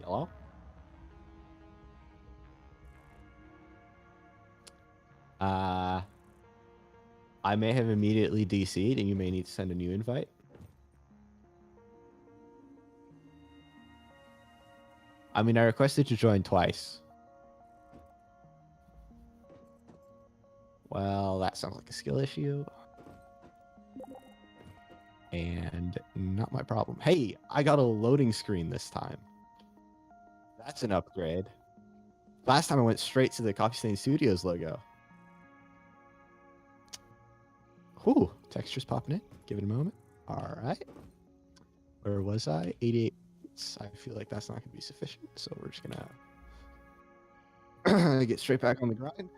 Hello? I may have immediately DC'd and you may need to send a new invite. I mean, I requested to join twice. Well, that sounds like a skill issue. And not my problem. Hey, I got a loading screen this time. That's an upgrade. Last time I went straight to the Coffee Stain Studios logo. Ooh, texture's popping in. Give it a moment. All right. Where was I? 88. I feel like that's not going to be sufficient, so we're just going to get straight back on the grind.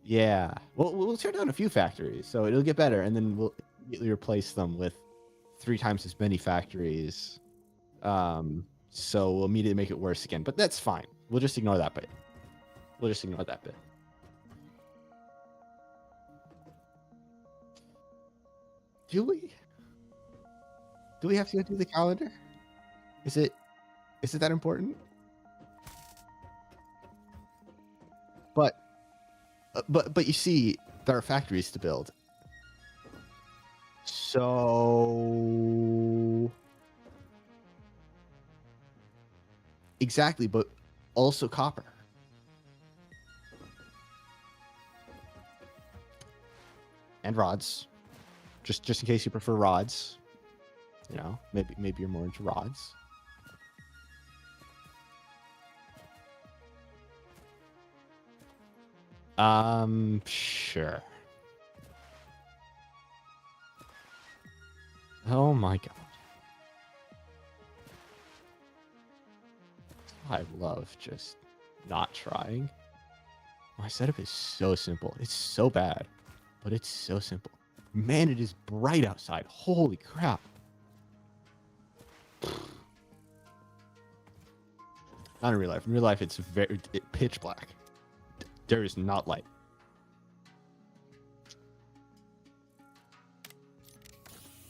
Yeah. We'll tear down a few factories, so it'll get better, and then we'll immediately replace them with 3 times as many factories. So we'll immediately make it worse again, but that's fine. We'll just ignore that bit. We'll just ignore that bit. Do we have to go do the calendar? Is it that important? But you see, there are factories to build. So exactly, but also copper. And rods. Just in case you prefer rods. You know, maybe you're more into rods. Sure. Oh my god. I love just not trying. My setup is so simple. It's so bad, but it's so simple. Man, it is bright outside. Holy crap. Not in real life. In real life, it's pitch black. There is not light.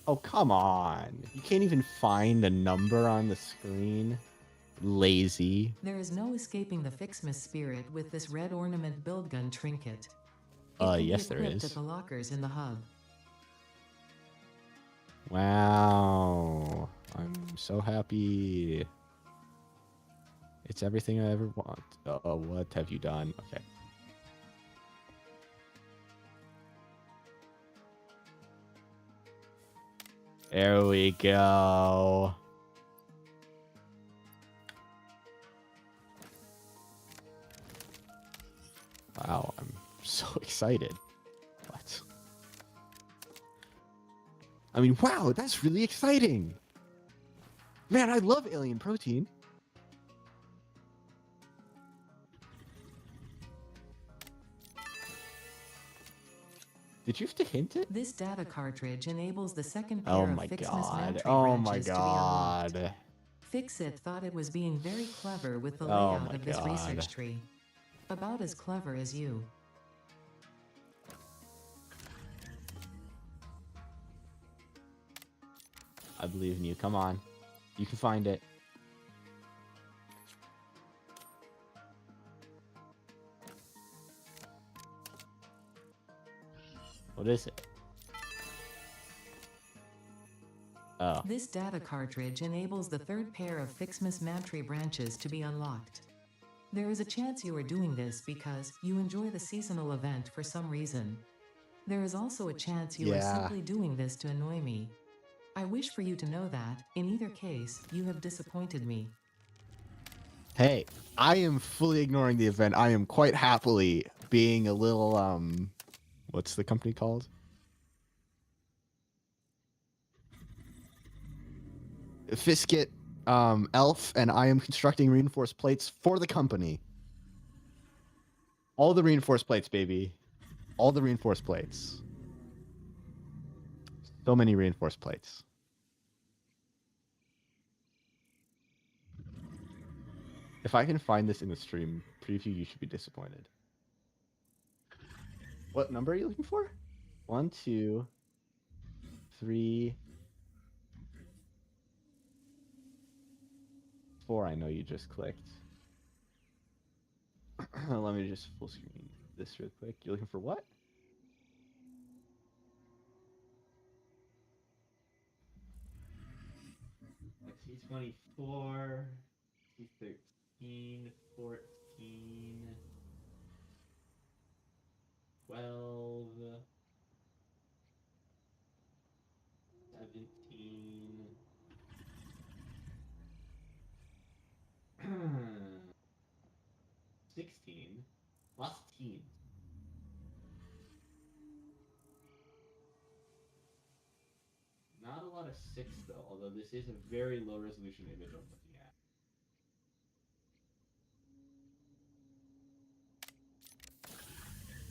Oh, come on. You can't even find a number on the screen. Lazy. There is no escaping the FICSMAS spirit with this red ornament build gun trinket. Yes, there is. At the lockers in the hub. Wow. I'm so happy. It's everything I ever want. Oh, what have you done? Okay. There we go. Wow, I'm so excited. What? I mean, wow, that's really exciting. Man, I love alien protein. Did you have to hint it? This data cartridge enables the second Oh pair of my FICSMAS god. mantry Oh my branches to be unlocked. god. FICSIT thought it was being very clever with the Oh layout my of this god. research tree. About as clever as you. I believe in you. Come on. You can find it. What is it? Oh. This data cartridge enables the third pair of FICSMAS mantry branches to be unlocked. There is a chance you are doing this because you enjoy the seasonal event for some reason. There is also a chance you are Yeah. simply doing this to annoy me. I wish for you to know that, in either case, you have disappointed me. Hey, I am fully ignoring the event. I am quite happily being a little, what's the company called? FICSIT, elf, and I am constructing reinforced plates for the company. All the reinforced plates, baby. All the reinforced plates. So many reinforced plates. If I can find this in the stream preview, you should be disappointed. What number are you looking for? 1, 2, 3, 4. I know you just clicked. Let me just full screen this real quick. You're looking for what? T24, T13, 14, 12, 17, 16. Lots of teens. Not a lot of 6 though, although this is a very low resolution image I'm looking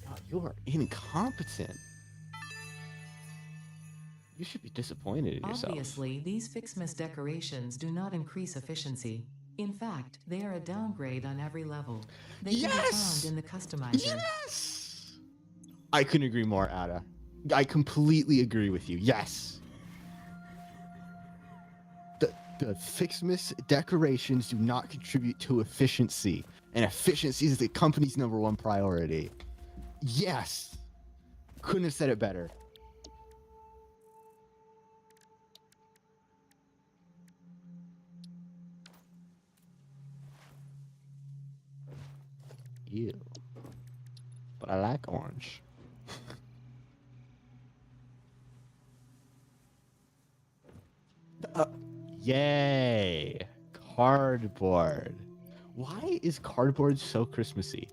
at. God, you are incompetent. You should be disappointed in yourself. Obviously, these FICSMAS decorations do not increase efficiency. In fact, they are a downgrade on every level. They can be found in the customizer. Yes! I couldn't agree more, Ada. I completely agree with you. Yes. The FICSMAS decorations do not contribute to efficiency, and efficiency is the company's #1 priority. Yes. Couldn't have said it better. Ew. But I like orange. Yay! Cardboard. Why is cardboard so Christmassy?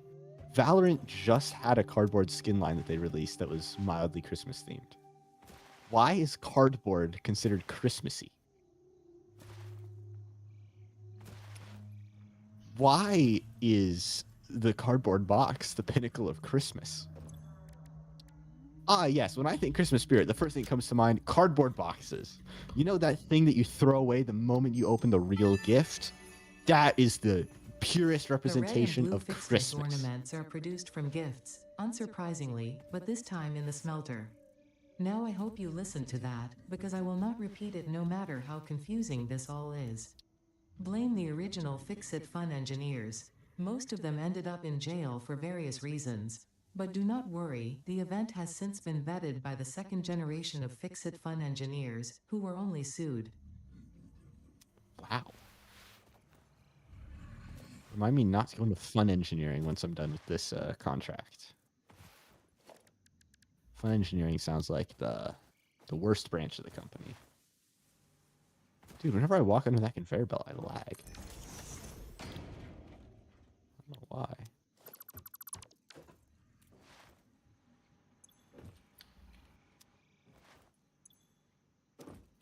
Valorant just had a cardboard skin line that they released that was mildly Christmas themed. Why is cardboard considered Christmassy? Why is the cardboard box the pinnacle of Christmas? Ah, yes, when I think Christmas spirit, the first thing that comes to mind, cardboard boxes. You know that thing that you throw away the moment you open the real gift? That is the purest representation the red and of blue FICSMAS Christmas. ornaments are produced from gifts, unsurprisingly, but this time in the smelter. Now I hope you listen to that, because I will not repeat it no matter how confusing this all is. Blame the original FICSIT fun engineers. Most of them ended up in jail for various reasons. But do not worry, the event has since been vetted by the second generation of FICSIT Fun engineers, who were only sued. Wow. Remind me not to go into fun engineering once I'm done with this contract. Fun engineering sounds like the worst branch of the company. Dude, whenever I walk under that conveyor belt, I lag. I don't know why.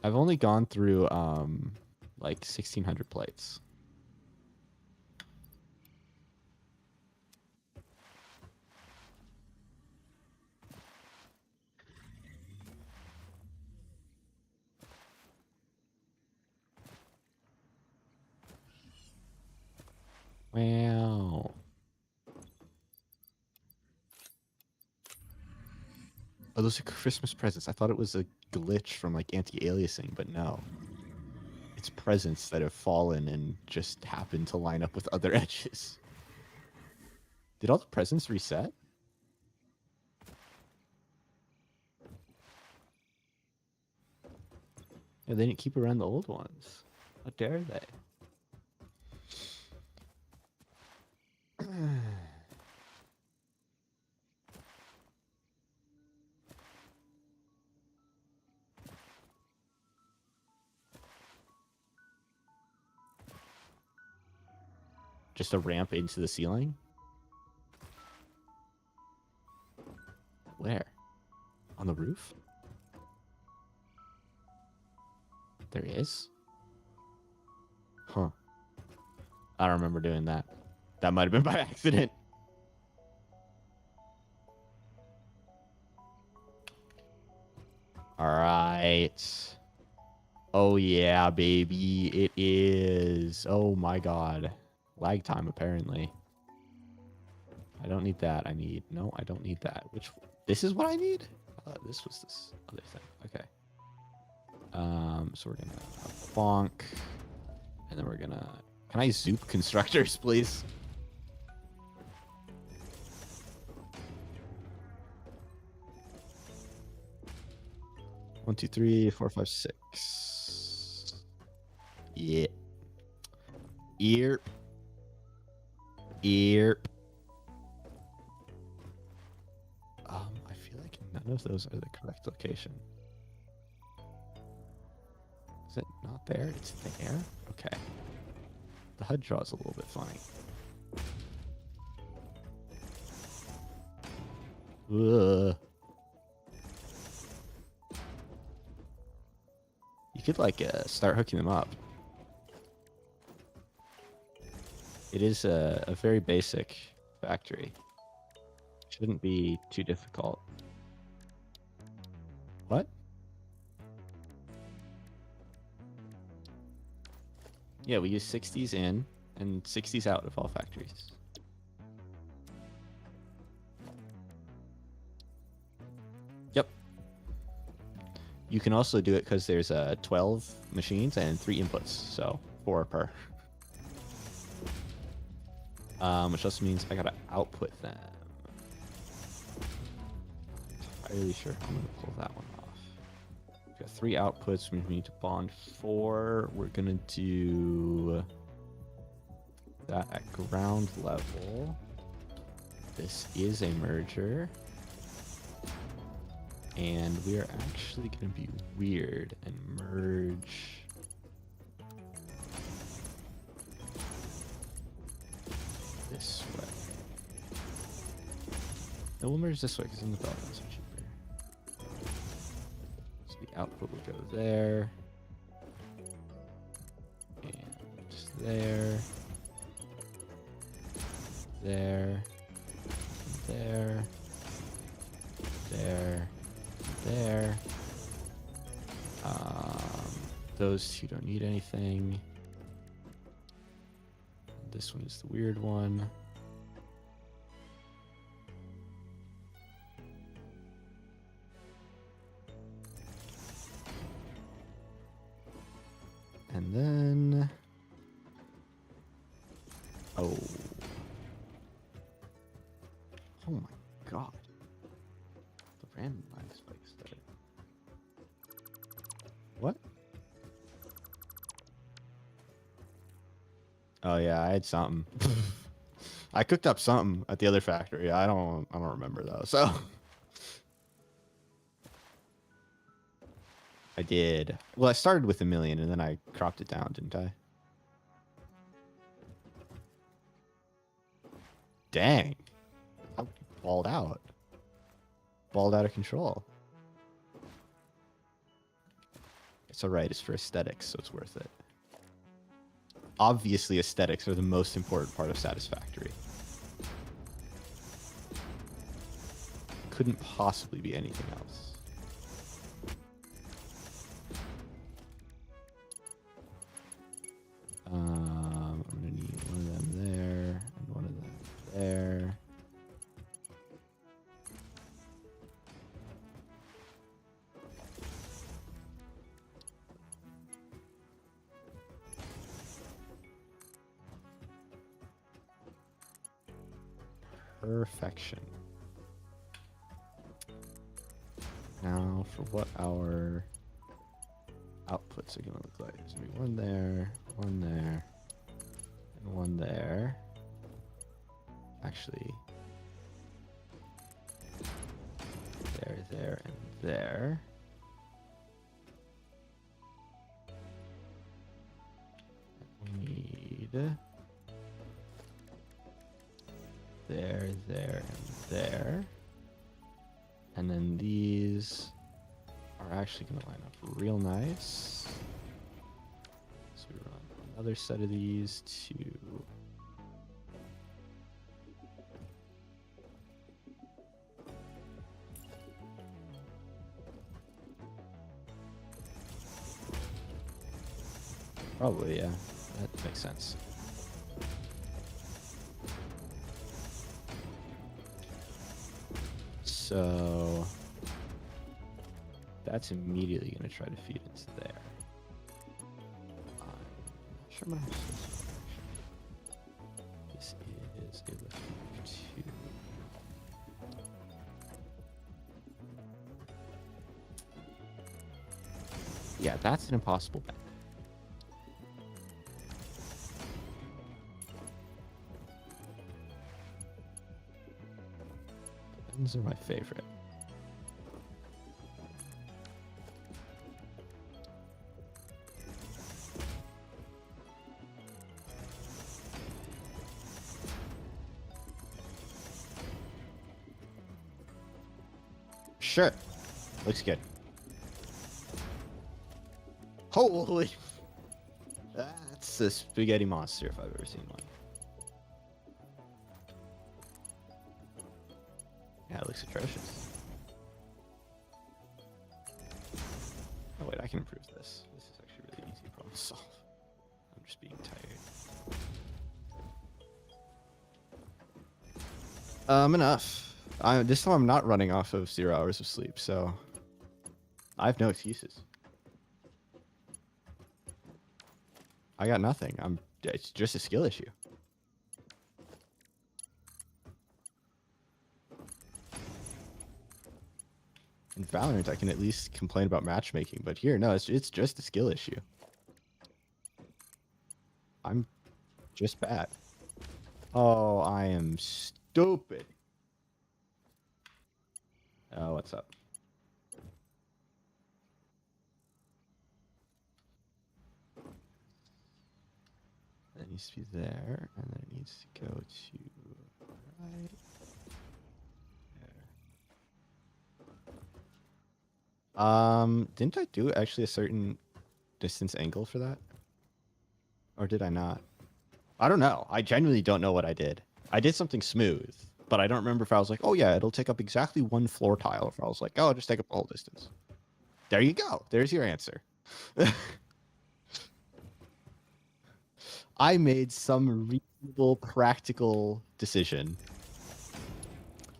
I've only gone through like 1,600 plates. Wow. Oh, those are Christmas presents. I thought it was a glitch from like anti-aliasing, but no. It's presents that have fallen and just happen to line up with other edges. Did all the presents reset? Yeah, they didn't keep around the old ones. How dare they? Just a ramp into the ceiling? Where? On the roof? There is? Huh. I don't remember doing that. That might have been by accident. All right. Oh, yeah, baby. It is. Oh, my God. Lag time, apparently. I don't need that. I need... No, I don't need that. Which... This is what I need? This was this other thing. Okay. So we're going to bonk. And then we're going to... Can I zoop constructors, please? One, two, three, four, five, six. Yeah. Ear. Ear. I feel like none of those are the correct location. Is it not there? It's there? Okay. The HUD draw is a little bit funny. Ugh. You could like start hooking them up. It is a very basic factory. Shouldn't be too difficult. What? Yeah, we use 60s in and 60s out of all factories. Yep. You can also do it because there's 12 machines and 3 inputs, so 4 per. Which also means I gotta output them. I'm not really sure how I'm gonna pull that one off. We've got 3 outputs. We need to bond 4. We're gonna do that at ground level. This is a merger. And we are actually gonna be weird and merge this way. No, we'll merge this way because then the buttons are cheaper. So the output will go there. And just there. There. There. There. There. Those two don't need anything. This one is the weird one. And then... Oh. Oh my god. Randomized spikes there. What? Oh yeah, I had something. I cooked up something at the other factory. I don't remember though. So I did. Well, I started with 1,000,000 and then I cropped it down, didn't I? Dang. I balled out. Balled out of control. It's alright, it's for aesthetics, so it's worth it. Obviously, aesthetics are the most important part of Satisfactory. Couldn't possibly be anything else. I'm gonna need one of them there, and one of them there. Perfection. Now for what our outputs are going to look like. There's going to be one there, and one there. Actually, there, and there. We need there, and there. And then these are actually going to line up real nice. So we run another set of these to probably, yeah, that makes sense. So that's immediately going to try to feed into there. I'm not sure my this is a lift 2. Yeah, that's an impossible bet. These are my favorite. Sure. Looks good. Holy. That's a spaghetti monster if I've ever seen one. Yeah, it looks atrocious. Oh wait, I can improve this. This is actually really easy problem to solve. I'm just being tired. Enough. This time I'm not running off of 0 hours of sleep, so I have no excuses. I got nothing. It's just a skill issue. In Valorant, I can at least complain about matchmaking, but here, no, it's just a skill issue. I'm just bad. Oh, I am stupid. Oh, what's up? It needs to be there, and then it needs to go to right there. Didn't I do actually a certain distance angle for that? Or did I not? I don't know. I genuinely don't know what I did. I did something smooth, but I don't remember if I was like, oh yeah, it'll take up exactly 1 floor tile. If I was like, oh, I'll just take up the whole distance. There you go. There's your answer. I made some reasonable, practical decision.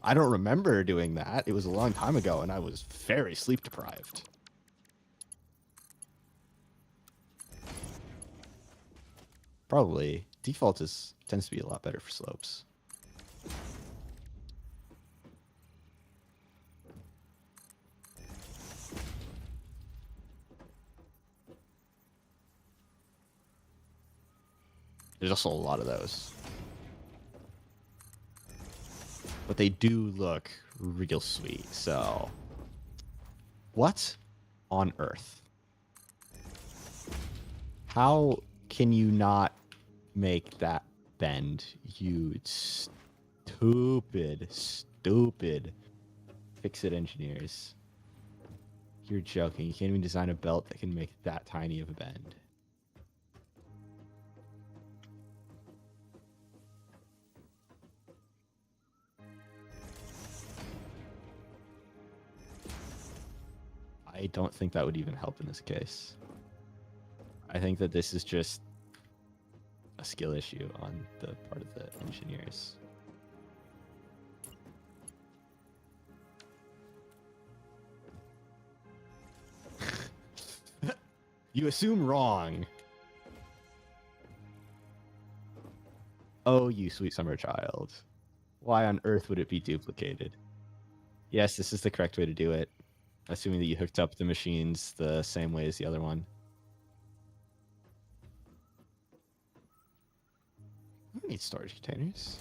I don't remember doing that. It was a long time ago, and I was very sleep deprived. Probably. Default tends to be a lot better for slopes. There's also a lot of those. But they do look real sweet. So, what on earth? How can you not make that bend, you stupid FICSIT engineers? You're joking. You can't even design a belt that can make that tiny of a bend. I don't think that would even help in this case. I think that this is just a skill issue on the part of the engineers. You assume wrong. Oh, you sweet summer child. Why on earth would it be duplicated? Yes, this is the correct way to do it. Assuming that you hooked up the machines the same way as the other one. I don't need storage containers.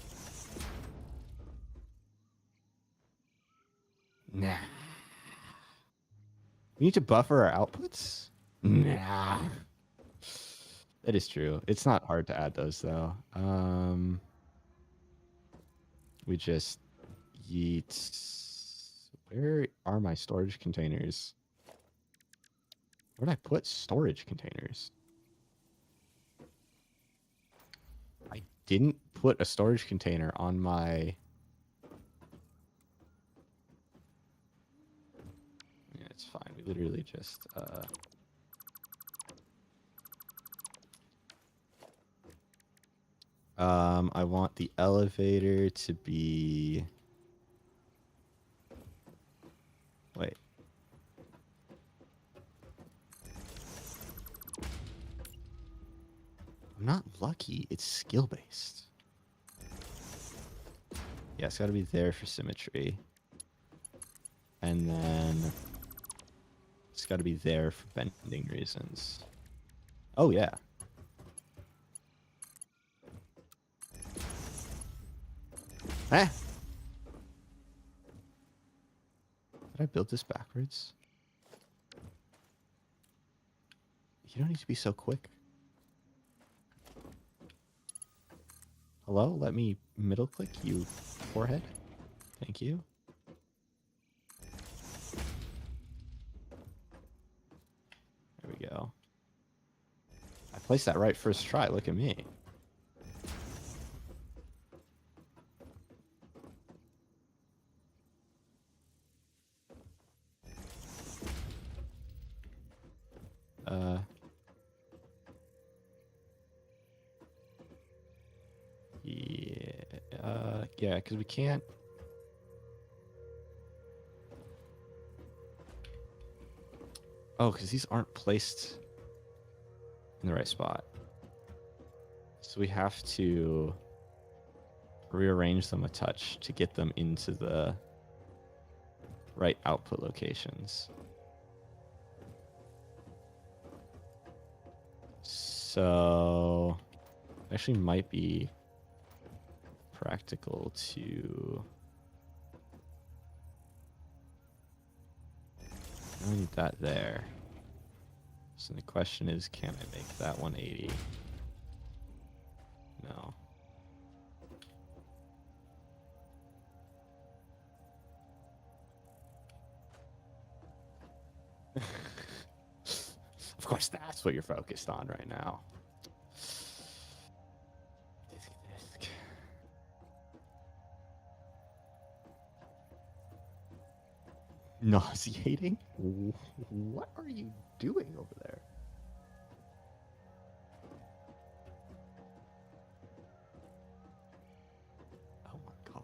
Nah. We need to buffer our outputs? Nah. That is true. It's not hard to add those, though. We just yeet. Where are my storage containers? Where did I put storage containers? I didn't put a storage container on my... Yeah, it's fine. We literally just... I want the elevator to be... Wait. I'm not lucky. It's skill-based. Yeah, it's got to be there for symmetry. And then it's got to be there for bending reasons. Oh, yeah. Eh? Did I build this backwards? You don't need to be so quick. Hello? Let me middle click you forehead. Thank you. There we go. I placed that right first try. Look at me. Yeah, because we can't. Oh, because these aren't placed in the right spot. So we have to rearrange them a touch to get them into the right output locations. So actually might be practical to... I need that there. So the question is, can I make that 180? No. Of course, that's what you're focused on right now. Disk. Nauseating? What are you doing over there? Oh my god.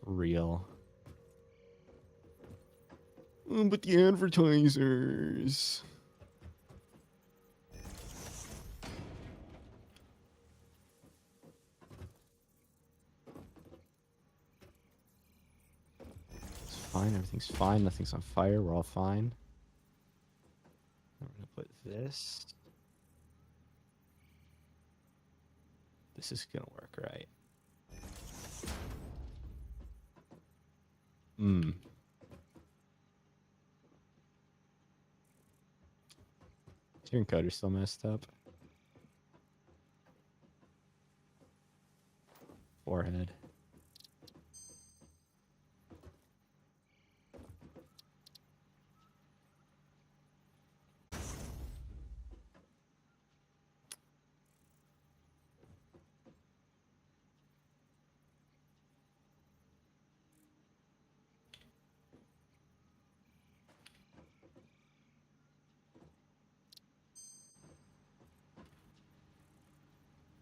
Real. But the advertisers. fine. Everything's fine. Nothing's on fire. We're all fine. I'm gonna put this. This is gonna work, right? Hmm. Is your encoder still messed up? Forehead.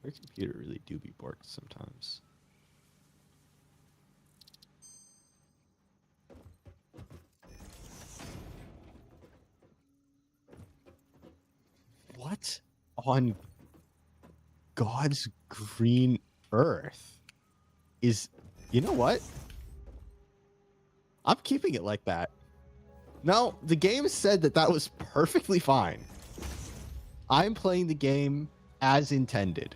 Your computer really do be borked sometimes. What on God's green earth is... You know what? I'm keeping it like that. No, the game said that that was perfectly fine. I'm playing the game as intended.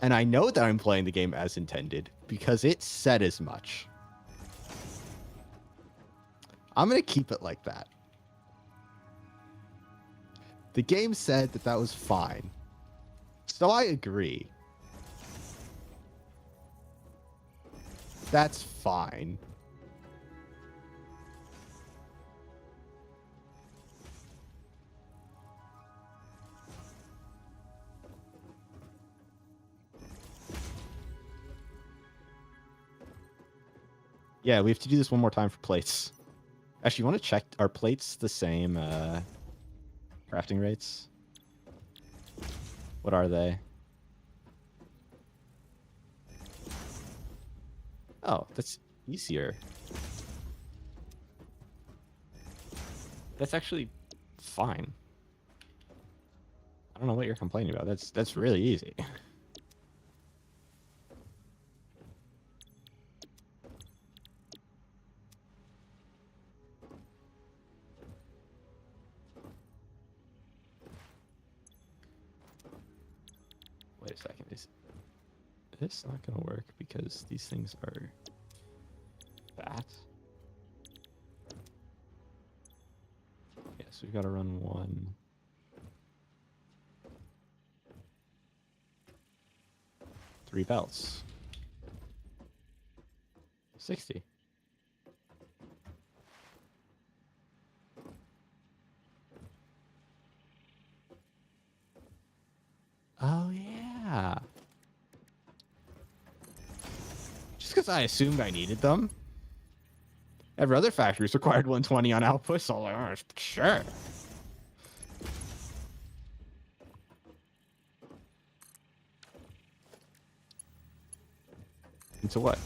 And I know that I'm playing the game as intended because it said as much. I'm going to keep it like that. The game said that that was fine. So I agree. That's fine. Yeah, we have to do this one more time for plates. Actually, you want to check, are plates the same crafting rates? What are they? Oh, that's easier. That's actually fine. I don't know what you're complaining about. That's really easy. Wait a second. Is this not going to work because these things are bats? Yes, we've got to run one. Three belts. 60. Oh, yeah. Just because I assumed I needed them. Every other factory's required 120 on output, so I'm like, oh, sure. Into what?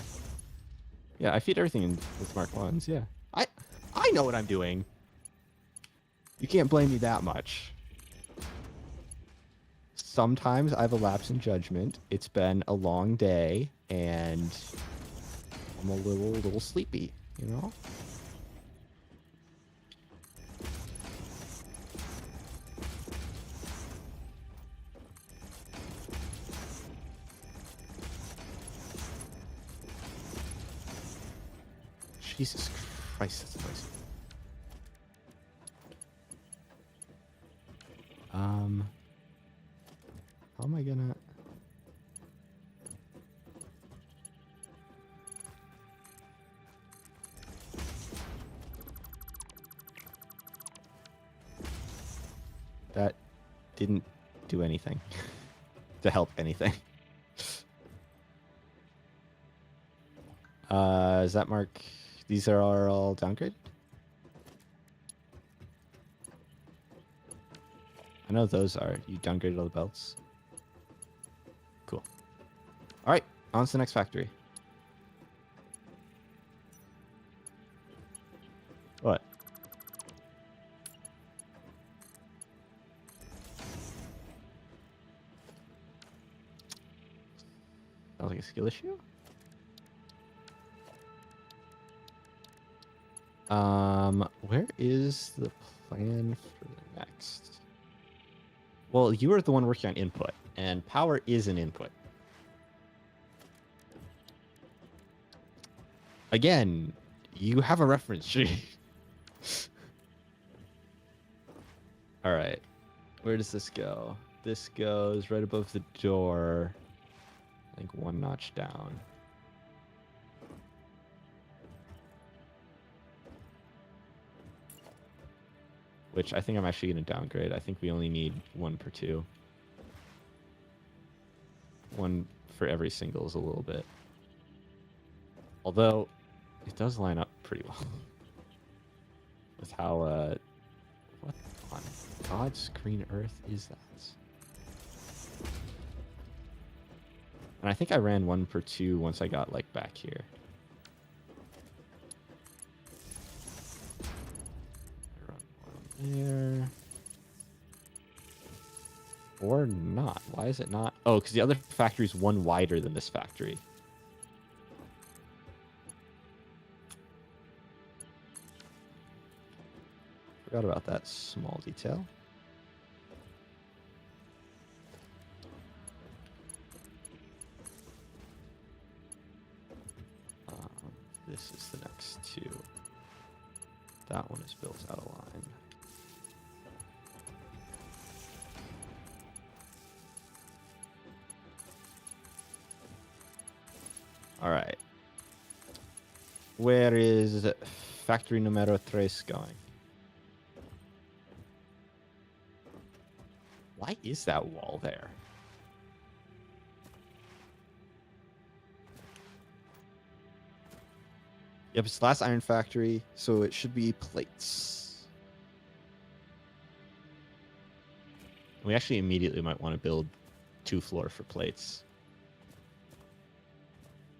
Yeah, I feed everything in with Mark 1s, yeah. I know what I'm doing. You can't blame me that much. Sometimes I have a lapse in judgment. It's been a long day, and I'm a little sleepy, you know? Jesus Christ, that's noisy. How am I gonna... That didn't do anything to help anything. Does that mark... These are all downgraded? I know those are. You downgraded all the belts. Cool. All right, on to the next factory. What? Sounds like a skill issue? Where is the plan for the next? Well, you are the one working on input, and power is an input. Again, you have a reference tree. All right. Where does this go? This goes right above the door. I think one notch down. Which I think I'm actually going to downgrade. I think we only need 1 per 2. 1 for every single is a little bit. Although, it does line up pretty well. With how, what on God's green earth is that? And I think I ran 1 per 2 once I got, like, back here. I run 1 there. Or not. Why is it not? Oh, because the other factory is 1 wider than this factory. Forgot about that small detail. This is the next 2. That one is built out of line. All right. Where is factory numero 3 going? Why is that wall there? Yep, it's the last iron factory, so it should be plates. We actually immediately might want to build 2 floor for plates.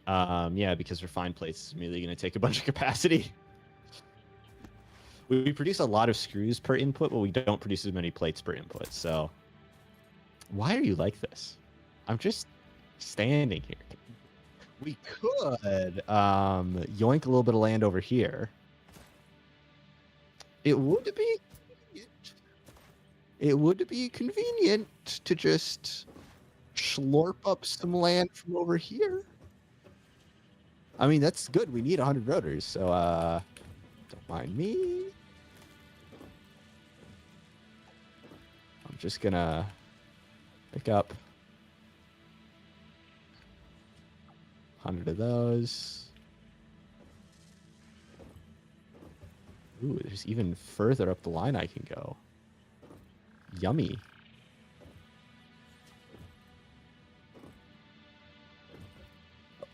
Yeah, because refined plates is immediately going to take a bunch of capacity. We produce a lot of screws per input, but we don't produce as many plates per input, so... Why are you like this? I'm just standing here. We could yoink a little bit of land over here. It would be convenient to just slurp up some land from over here. I mean, that's good. We need 100 rotors, so don't mind me. I'm just gonna pick up 100 of those. Ooh, there's even further up the line I can go. Yummy.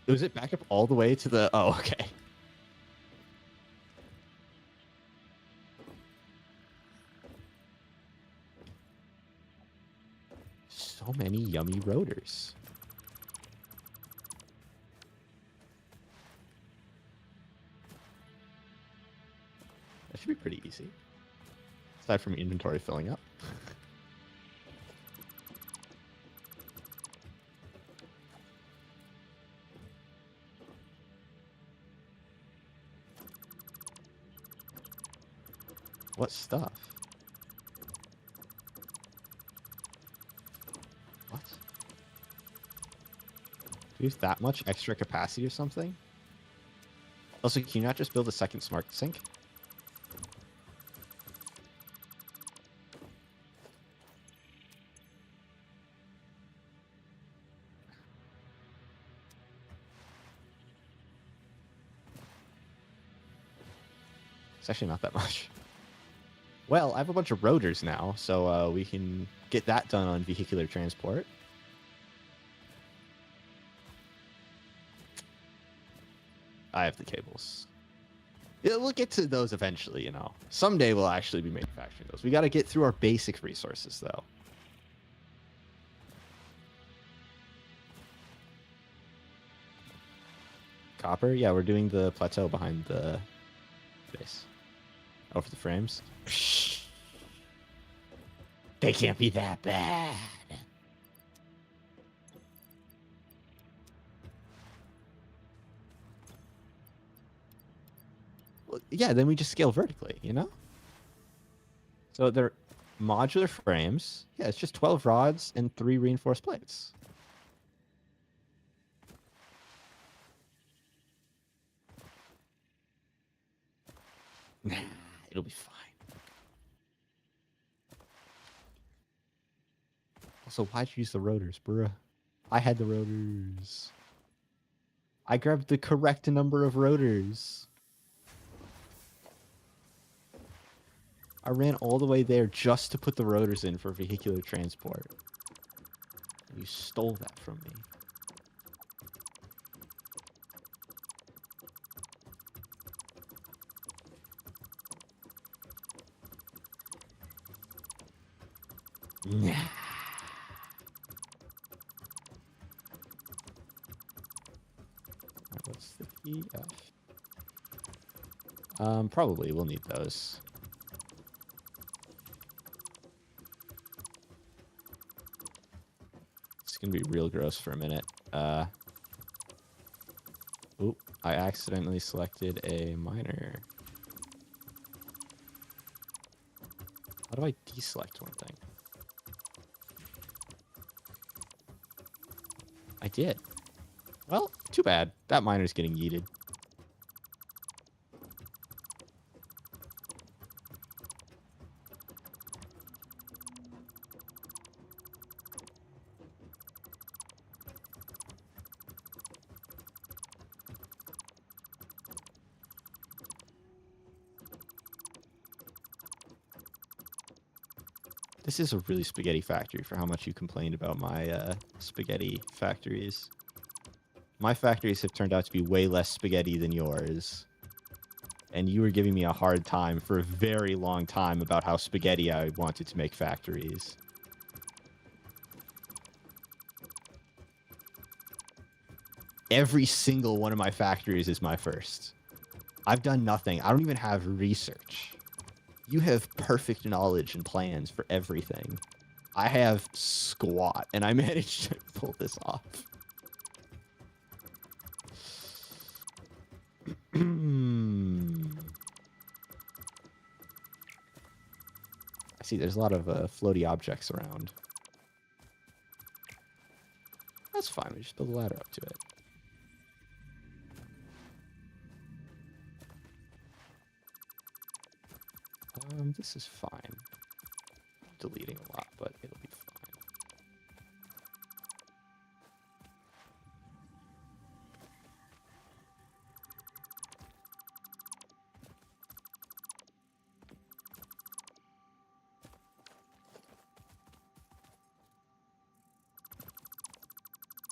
Was it back up all the way to the... Oh, okay. So many yummy rotors. That should be pretty easy. Aside from inventory filling up. What stuff? What? Do you have that much extra capacity or something? Also, can you not just build a second smart sink? It's actually not that much. Well, I have a bunch of rotors now, so we can get that done on vehicular transport. I have the cables. Yeah, we'll get to those eventually, you know. Someday we'll actually be manufacturing those. We got to get through our basic resources, though. Copper? Yeah, we're doing the plateau behind the base. Oh, for the frames? They can't be that bad. yeah, then we just scale vertically, you know? So they're modular frames. Yeah, it's just 12 rods and 3 reinforced plates. Nah, it'll be fine. Also, why'd you use the rotors, bruh? I had the rotors. I grabbed the correct number of rotors. I ran all the way there just to put the rotors in for vehicular transport. You stole that from me. Nah. Alright, what's the PF? Probably we'll need those. It's gonna be real gross for a minute. Oop, I accidentally selected a miner. How do I deselect one thing? I did. Well, too bad. That miner's getting yeeted. This is a really spaghetti factory for how much you complained about my spaghetti factories. My factories have turned out to be way less spaghetti than yours. And you were giving me a hard time for a very long time about how spaghetti I wanted to make factories. Every single one of my factories is my first. I've done nothing. I don't even have research. You have perfect knowledge and plans for everything. I have squat, and I managed to pull this off. I see there's a lot of floaty objects around. That's fine. We just build a ladder up to it. This is fine. Deleting a lot, but it'll be fine.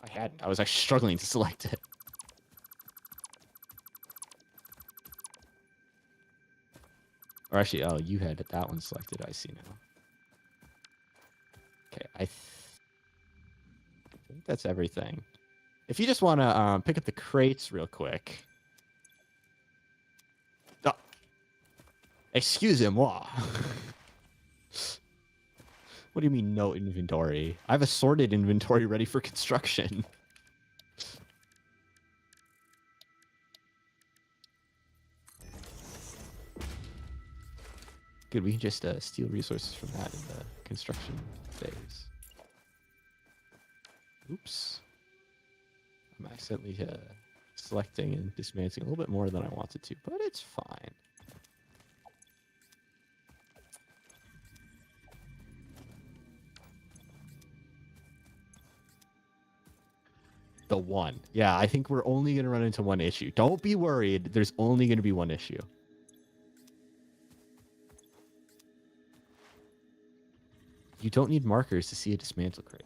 I hadn't. I was actually struggling to select it. Or actually, oh, you had that one selected. I see now. Okay, I think that's everything. If you just want to pick up the crates real quick. Oh. Excusez-moi. What do you mean no inventory? I have a sorted inventory ready for construction. Good, we can just steal resources from that in the construction phase. Oops. I'm accidentally selecting and dismantling a little bit more than I wanted to, but it's fine. The one. Yeah, I think we're only going to run into one issue. Don't be worried. There's only going to be one issue. You don't need markers to see a dismantle crate.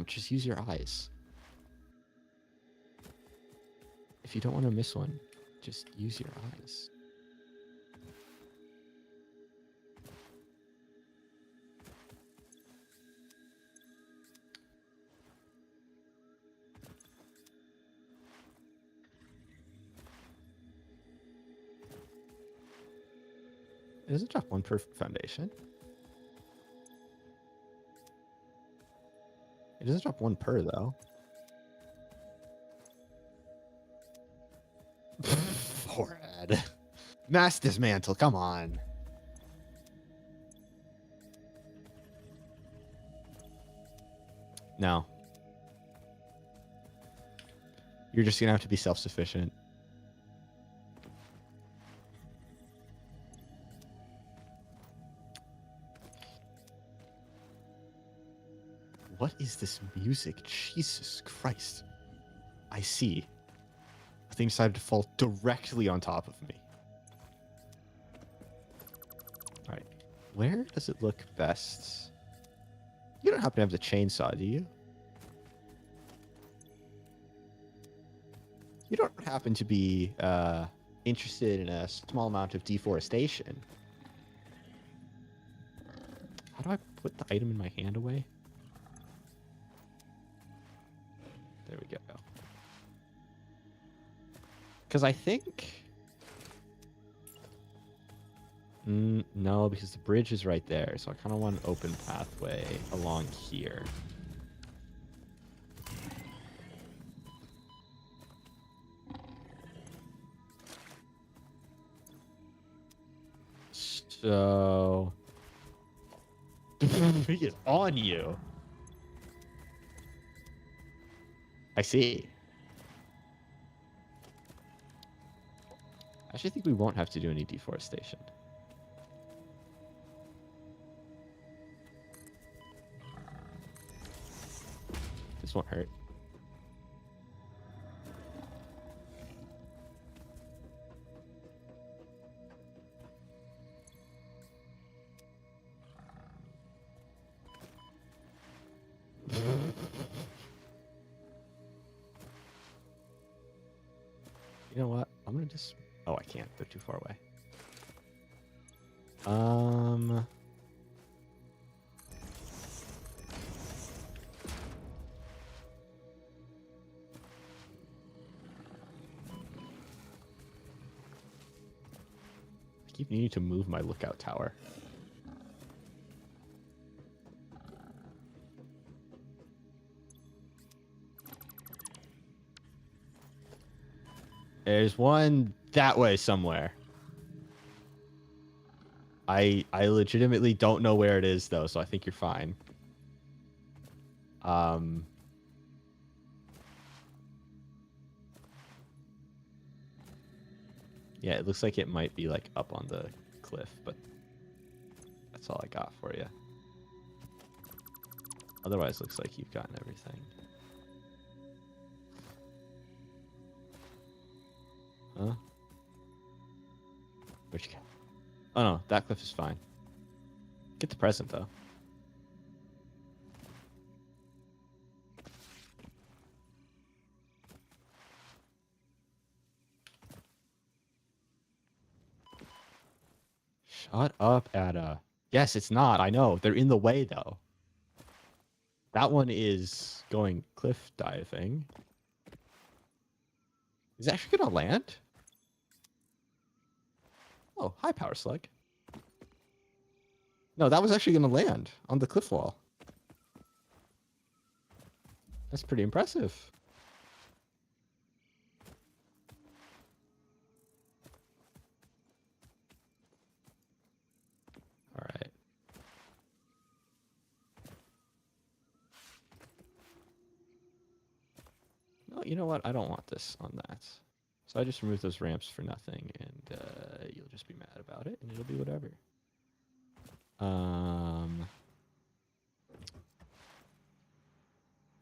Just use your eyes. If you don't want to miss one, just use your eyes. It doesn't drop one per foundation. It doesn't drop one per, though. Mass dismantle, come on. No. You're just gonna have to be self-sufficient. What is this music? Jesus Christ. I see. The thing decided to fall directly on top of me. Alright. Where does it look best? You don't happen to have the chainsaw, do you? You don't happen to be interested in a small amount of deforestation. How do I put the item in my hand away? There we go. Because I think... no, because the bridge is right there. So I kind of want an open pathway along here. So... he is on you. I see. I actually think we won't have to do any deforestation. This won't hurt. You know what? I'm gonna just... Oh, I can't. They're too far away. I keep needing to move my lookout tower. There's one that way somewhere. I legitimately don't know where it is though, so I think you're fine. Yeah, it looks like it might be like up on the cliff, but that's all I got for you. Otherwise, looks like you've gotten everything. Huh? Where'd you go? Oh no, that cliff is fine. Get the present though. Shut up, Ada. Yes, it's not. I know. They're in the way though. That one is going cliff diving. Is it actually gonna land? Oh, hi, Power Slug. No, that was actually gonna land on the cliff wall. That's pretty impressive. All right. No, you know what? I don't want this on that. So I just remove those ramps for nothing, and you'll just be mad about it, and it'll be whatever.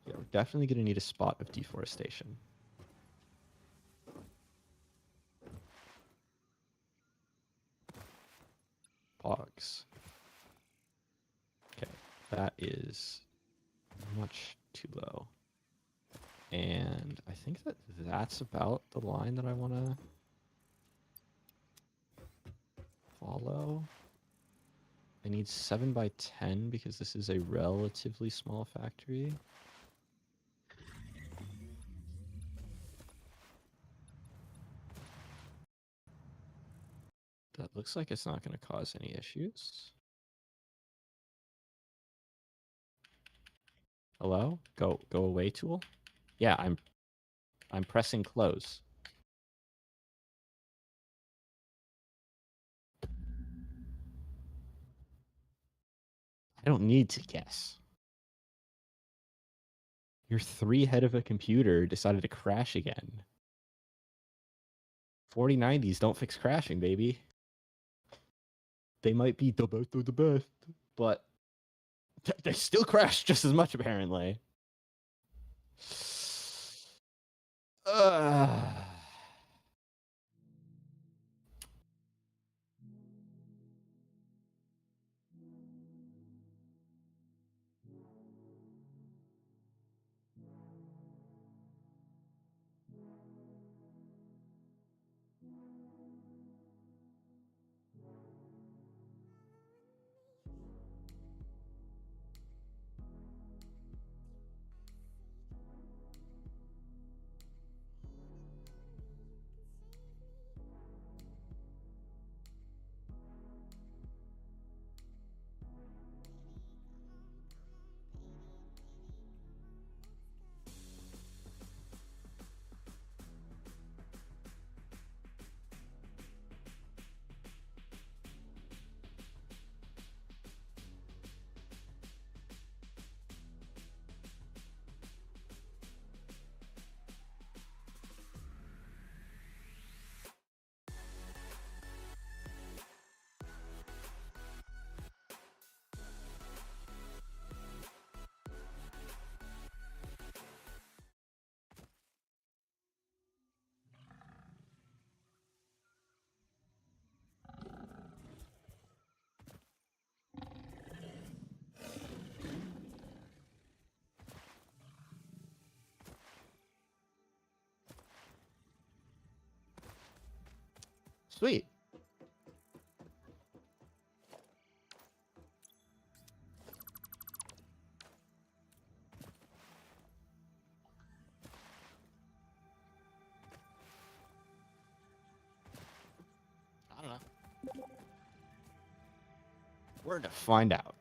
Yeah, we're definitely going to need a spot of deforestation. Pogs. Okay, that is much too low. And I think that that's about the line that I want to follow. I need 7 by 10 because this is a relatively small factory. That looks like it's not going to cause any issues. Hello? Go away, tool? Yeah, I'm pressing close. I don't need to guess. Your 3 head of a computer decided to crash again. 4090s don't fix crashing, baby. They might be the best of the best, but they still crash just as much, apparently. Sweet. I don't know. We're to find out.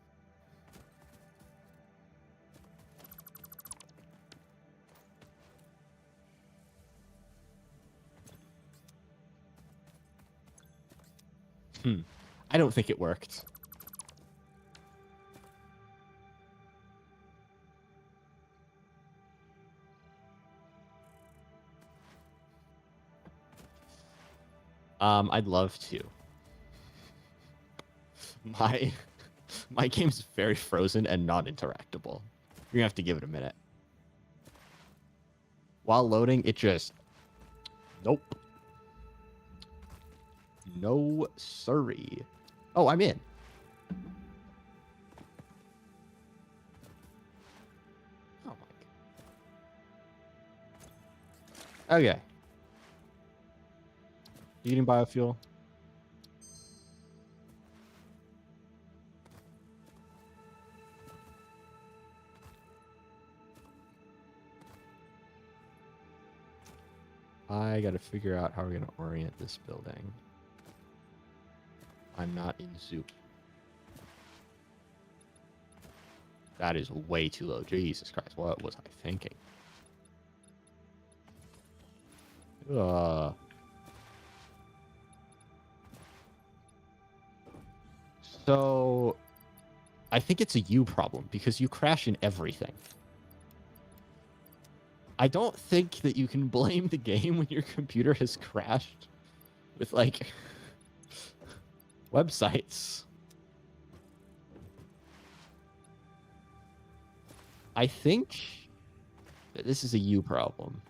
I don't think it worked. I'd love to. My game's very frozen and not interactable. You're gonna have to give it a minute. While loading, it just... Nope. No siree. Oh, I'm in. Oh my... Okay. Eating biofuel. I gotta figure out how we're gonna orient this building. I'm not in Zoop. That is way too low. Jesus Christ, what was I thinking? So, I think it's a you problem because you crash in everything. I don't think that you can blame the game when your computer has crashed with, like, websites. I think that this is a you problem.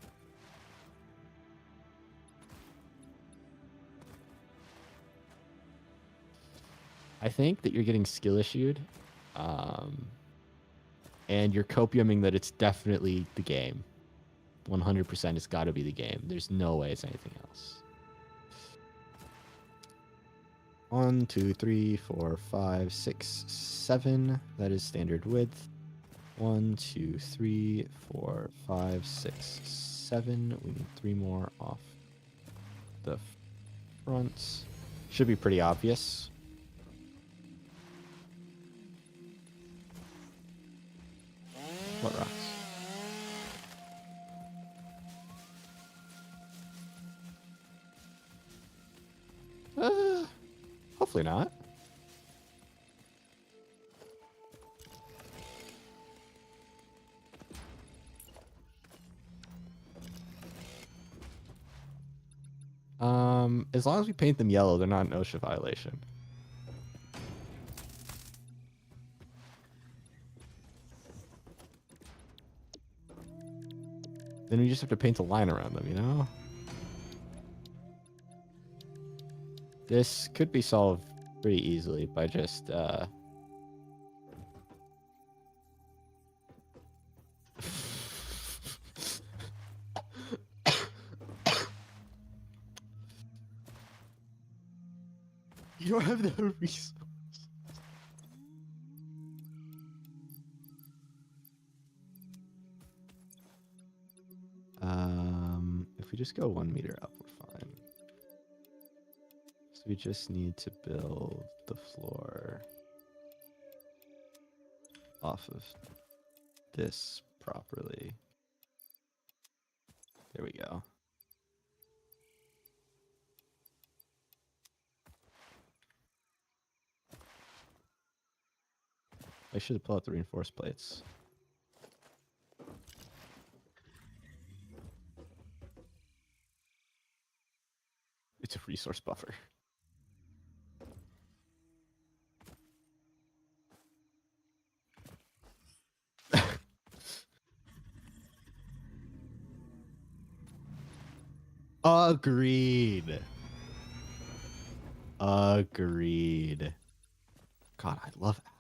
I think that you're getting skill issued, and you're copiuming that it's definitely the game. 100% it's got to be the game. There's no way it's anything else. 1, 2, 3, 4, 5, 6, 7. That is standard width. 1, 2, 3, 4, 5, 6, 7. We need 3 more off the front. Should be pretty obvious. What rocks? Hopefully not. As long as we paint them yellow, they're not an OSHA violation. Then we just have to paint a line around them, you know? This could be solved pretty easily by just, You don't have the resource. If we just go 1 meter up, we're fine. So we just need to build the floor off of this properly. There we go. I should have pulled out the reinforced plates. It's a resource buffer. Agreed. Agreed. God, I love Ada.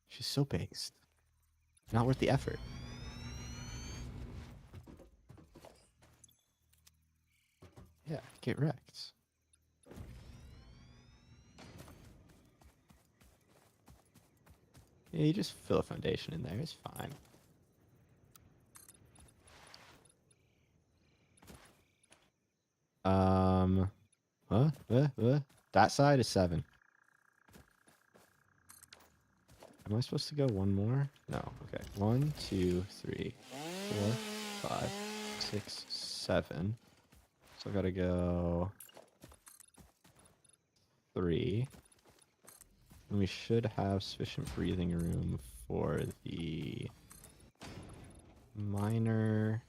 She's so based. Not worth the effort. Yeah, get wrecked. Yeah, you just fill a foundation in there. It's fine. That side is 7. Am I supposed to go one more? No. Okay. 1, 2, 3, 4, 5, 6, 7. So I gotta go 3. And we should have sufficient breathing room for the miner.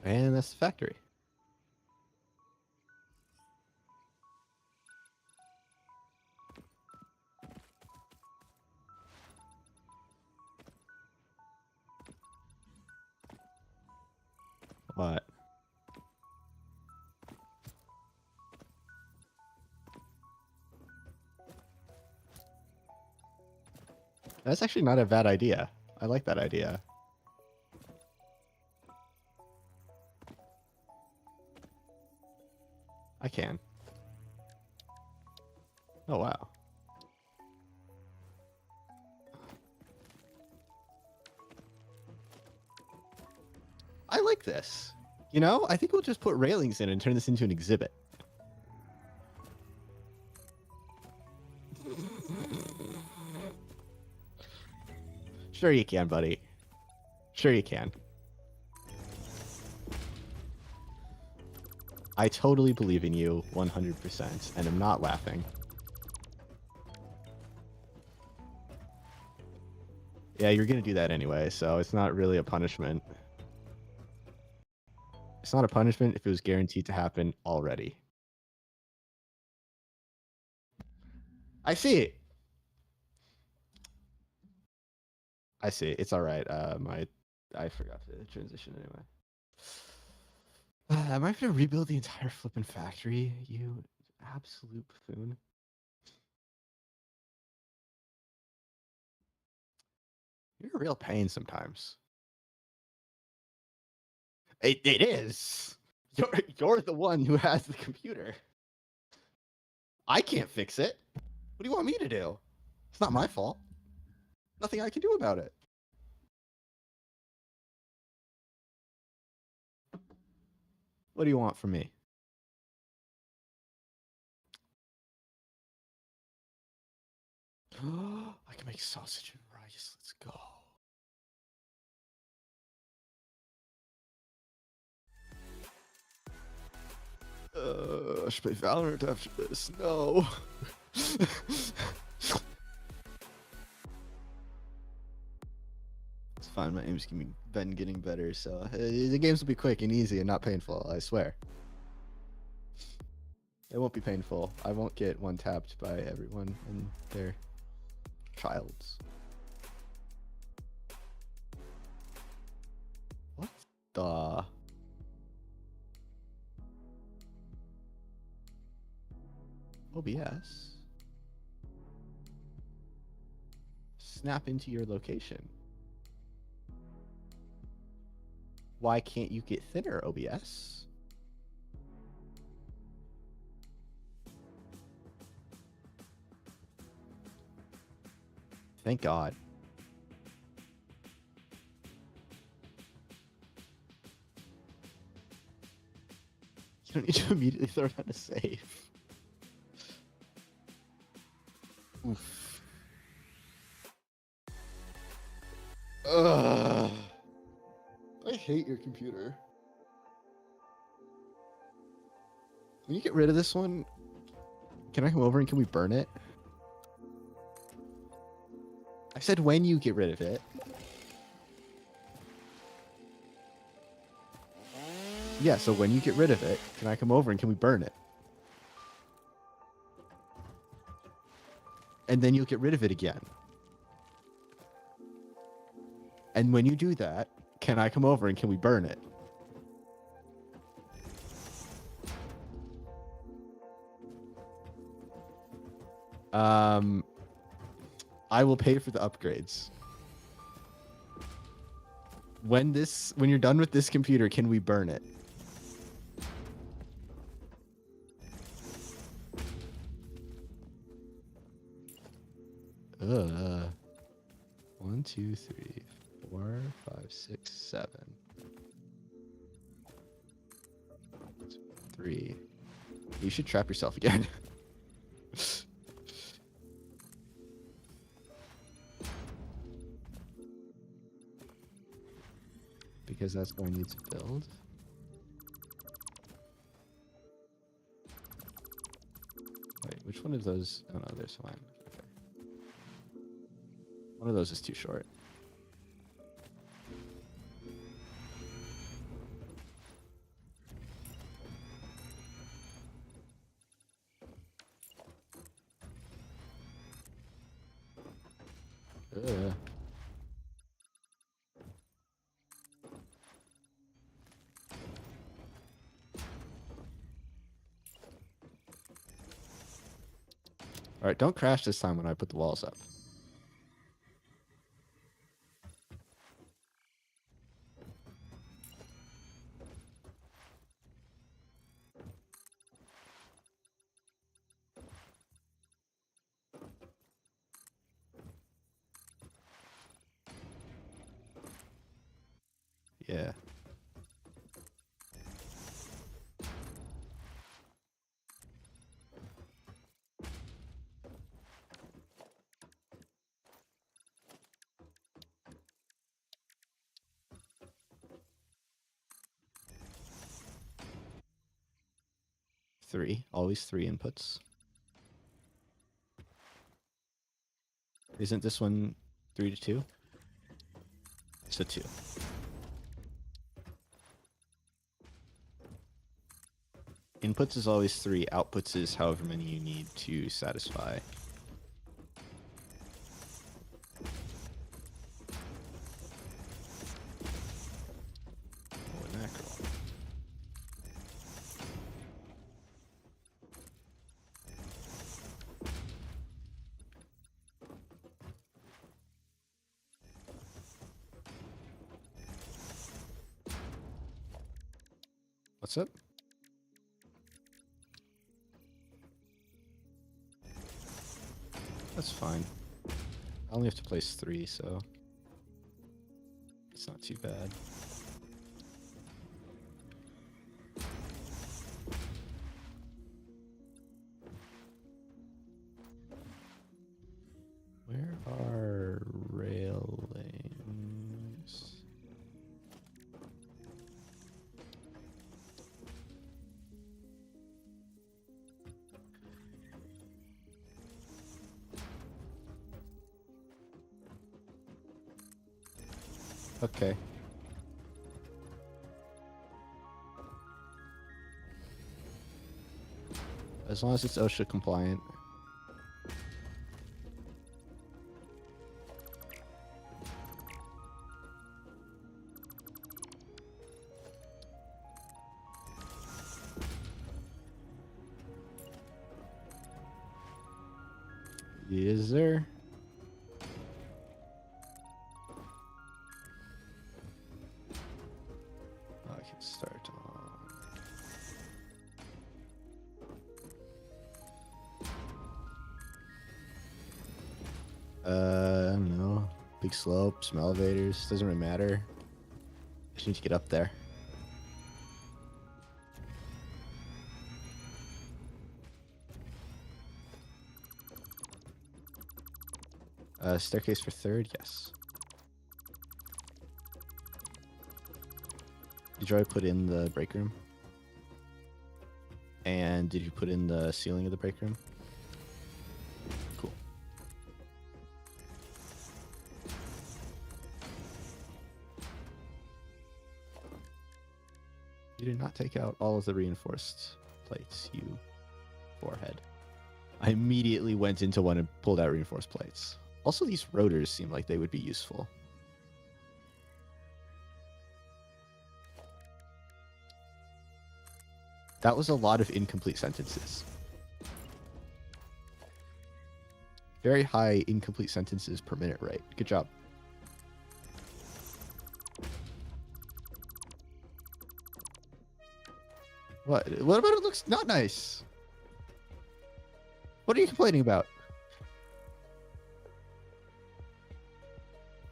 And that's the factory. What? That's actually not a bad idea. I like that idea. I can. Oh, wow. I like this. You know, I think we'll just put railings in and turn this into an exhibit. Sure you can, buddy. Sure you can. I totally believe in you 100%, and I'm not laughing. Yeah, you're gonna do that anyway, so it's not really a punishment. It's not a punishment if it was guaranteed to happen already. I see it. I see. It's all right. I forgot to transition anyway. Am I going to rebuild the entire flippin' factory? You absolute buffoon. You're a real pain sometimes. It is. You're the one who has the computer. I can't fix it. What do you want me to do? It's not my fault. Nothing I can do about it. What do you want from me? I can make sausage and rice. Let's go. I should play Valorant after this. No. It's fine. My aim's been getting better, so the games will be quick and easy and not painful. I swear. It won't be painful. I won't get one tapped by everyone and their childs. What the? OBS? Snap into your location. Why can't you get thinner, OBS? Thank God. You don't need to immediately throw down a save. Oof. Ugh. I hate your computer. When you get rid of this one, can I come over and can we burn it? I said when you get rid of it. Yeah, so when you get rid of it, can I come over and can we burn it? And then you'll get rid of it again. And when you do that, can I come over and can we burn it? I will pay for the upgrades. When you're done with this computer, can we burn it? Ugh. 1, 2, 3, 4, 5, 6, 7. 3. You should trap yourself again. Because that's going to need to build. Wait, which one of those? Oh no, there's one. Okay. One of those is too short. Ugh. All right, don't crash this time when I put the walls up. Yeah. Three. Always 3 inputs. Isn't this one 3 to 2? It's a 2. Inputs is always 3. Outputs is however many you need to satisfy. Holy mackerel. What's up? That's fine. I only have to place 3, so it's not too bad. Where are railings? Okay. As long as it's OSHA compliant. Is there? I can start on. I don't know. Big slopes, some elevators. Doesn't really matter. Just need to get up there. Staircase for third, yes. Did you already put in the break room? And did you put in the ceiling of the break room? Cool. You did not take out all of the reinforced plates, you forehead. I immediately went into one and pulled out reinforced plates. Also, these rotors seem like they would be useful. That was a lot of incomplete sentences. Very high incomplete sentences per minute rate. Good job. What? What about it looks not nice? What are you complaining about?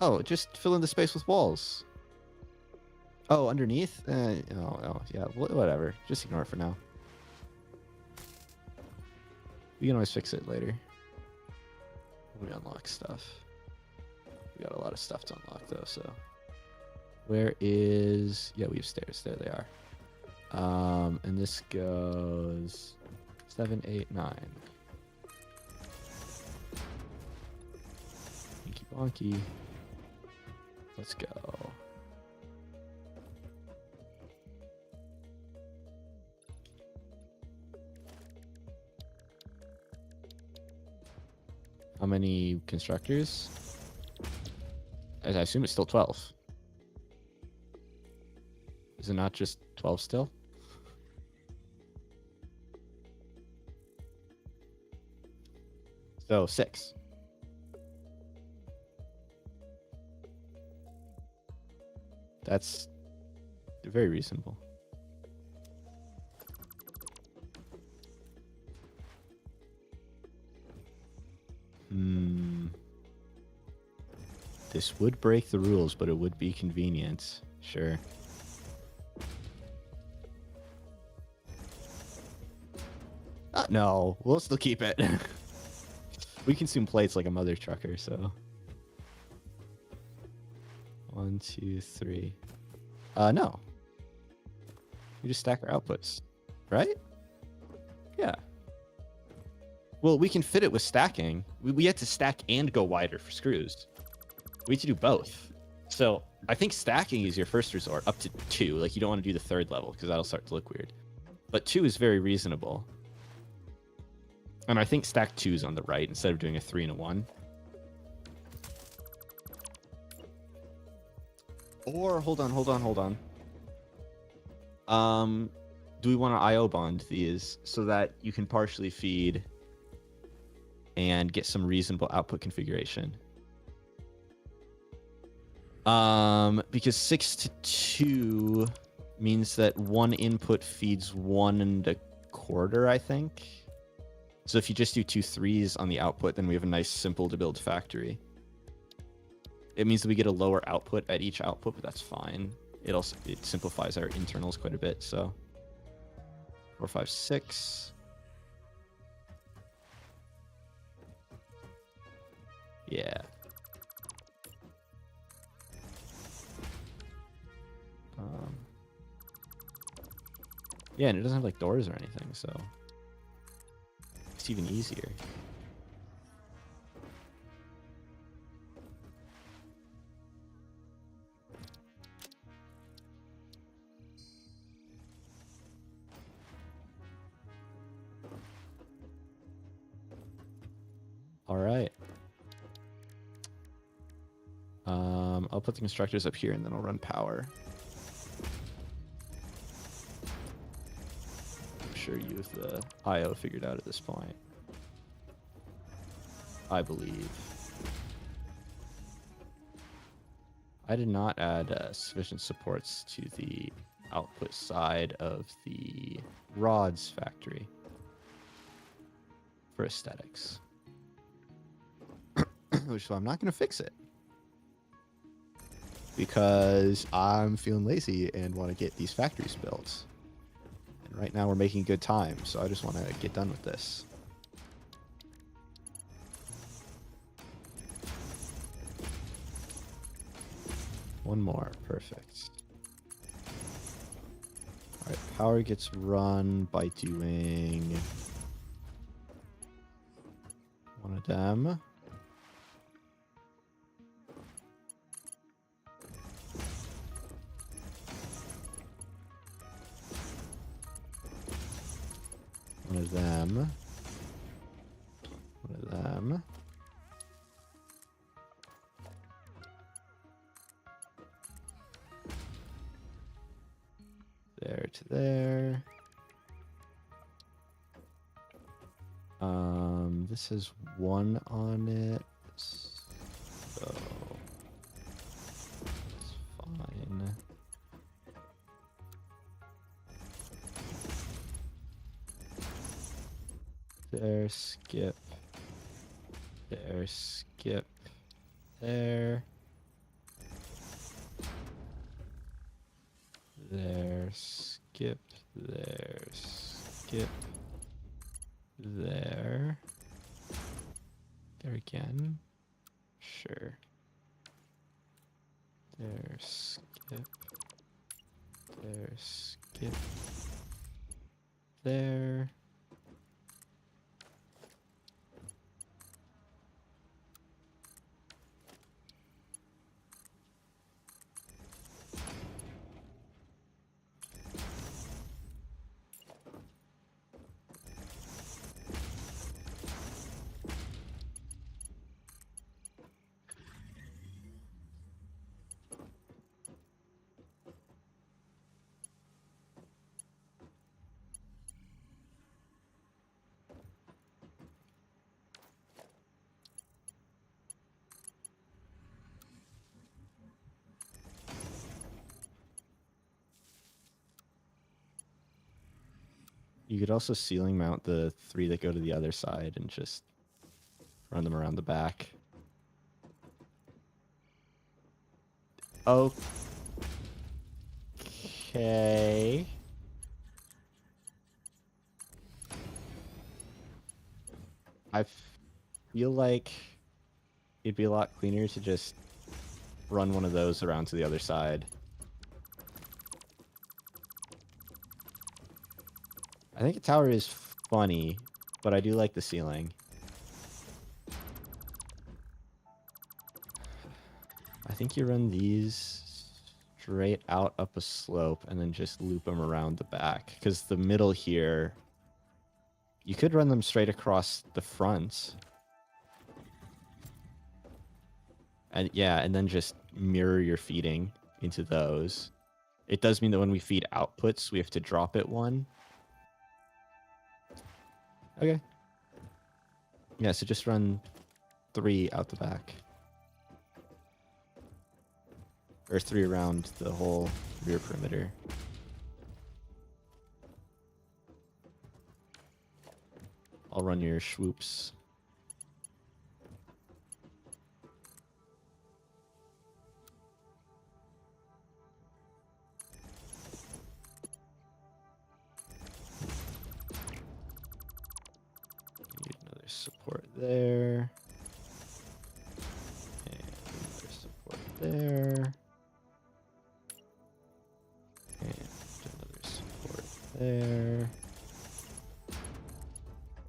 Oh, just fill in the space with walls. Oh, underneath? Oh, yeah, whatever. Just ignore it for now. We can always fix it later. We unlock stuff. We got a lot of stuff to unlock, though, so... Where is... Yeah, we have stairs. There they are. And this goes... 7, 8, 9. Bonky bonky. Let's go. How many constructors? I assume it's still 12. Is it not just 12 still? So 6. That's very reasonable. This would break the rules, but it would be convenient. Sure. No, we'll still keep it. We consume plates like a mother trucker, so. 1, 2, 3. No. We just stack our outputs, right? Yeah. Well, we can fit it with stacking. We had to stack and go wider for screws. We had to do both. So I think stacking is your first resort up to 2. Like, you don't want to do the third level because that'll start to look weird. But 2 is very reasonable. And I think stack 2 is on the right instead of doing a 3 and a 1. Or hold on. Do we want to IO bond these so that you can partially feed and get some reasonable output configuration? Because 6 to 2 means that one input feeds 1 1/4, I think. So if you just do 2 3s on the output, then we have a nice simple to build factory. It means that we get a lower output at each output, but that's fine. It simplifies our internals quite a bit. So 4 5 6. Yeah. Yeah, and it doesn't have like doors or anything, so it's even easier. All right. I'll put the constructors up here and then I'll run power. I'm sure you have the IO figured out at this point. I believe. I did not add sufficient supports to the output side of the rods factory for aesthetics. Which is why I'm not going to fix it. Because I'm feeling lazy and want to get these factories built. And right now we're making good time, so I just want to get done with this. One more, perfect. Alright, power gets run by doing one of them. One of them. One of them. There to there. This has one on it, so it's fine. There, skip. There, skip. There. There, skip. There, skip. There. There again. Sure. There, skip. There, skip. There. You could also ceiling mount the 3 that go to the other side and just run them around the back. Okay. I feel like it'd be a lot cleaner to just run one of those around to the other side. I think a tower is funny, but I do like the ceiling. I think you run these straight out up a slope and then just loop them around the back. Because the middle here, you could run them straight across the front. And yeah, and then just mirror your feeding into those. It does mean that when we feed outputs, we have to drop it one. Okay. Yeah, so just run 3 out the back. Or 3 around the whole rear perimeter. I'll run your swoops. Need another support there. And another support there. And another support there.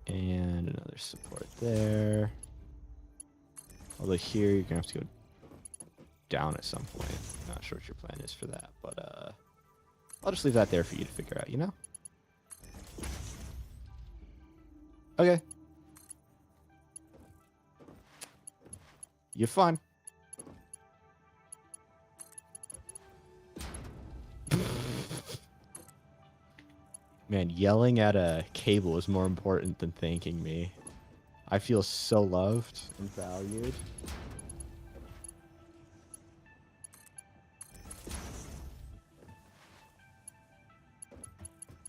And another support there. Although here you're gonna have to go down at some point. Not sure what your plan is for that, but I'll just leave that there for you to figure out, you know? Okay. You have fun. Man, yelling at a cable is more important than thanking me. I feel so loved and valued.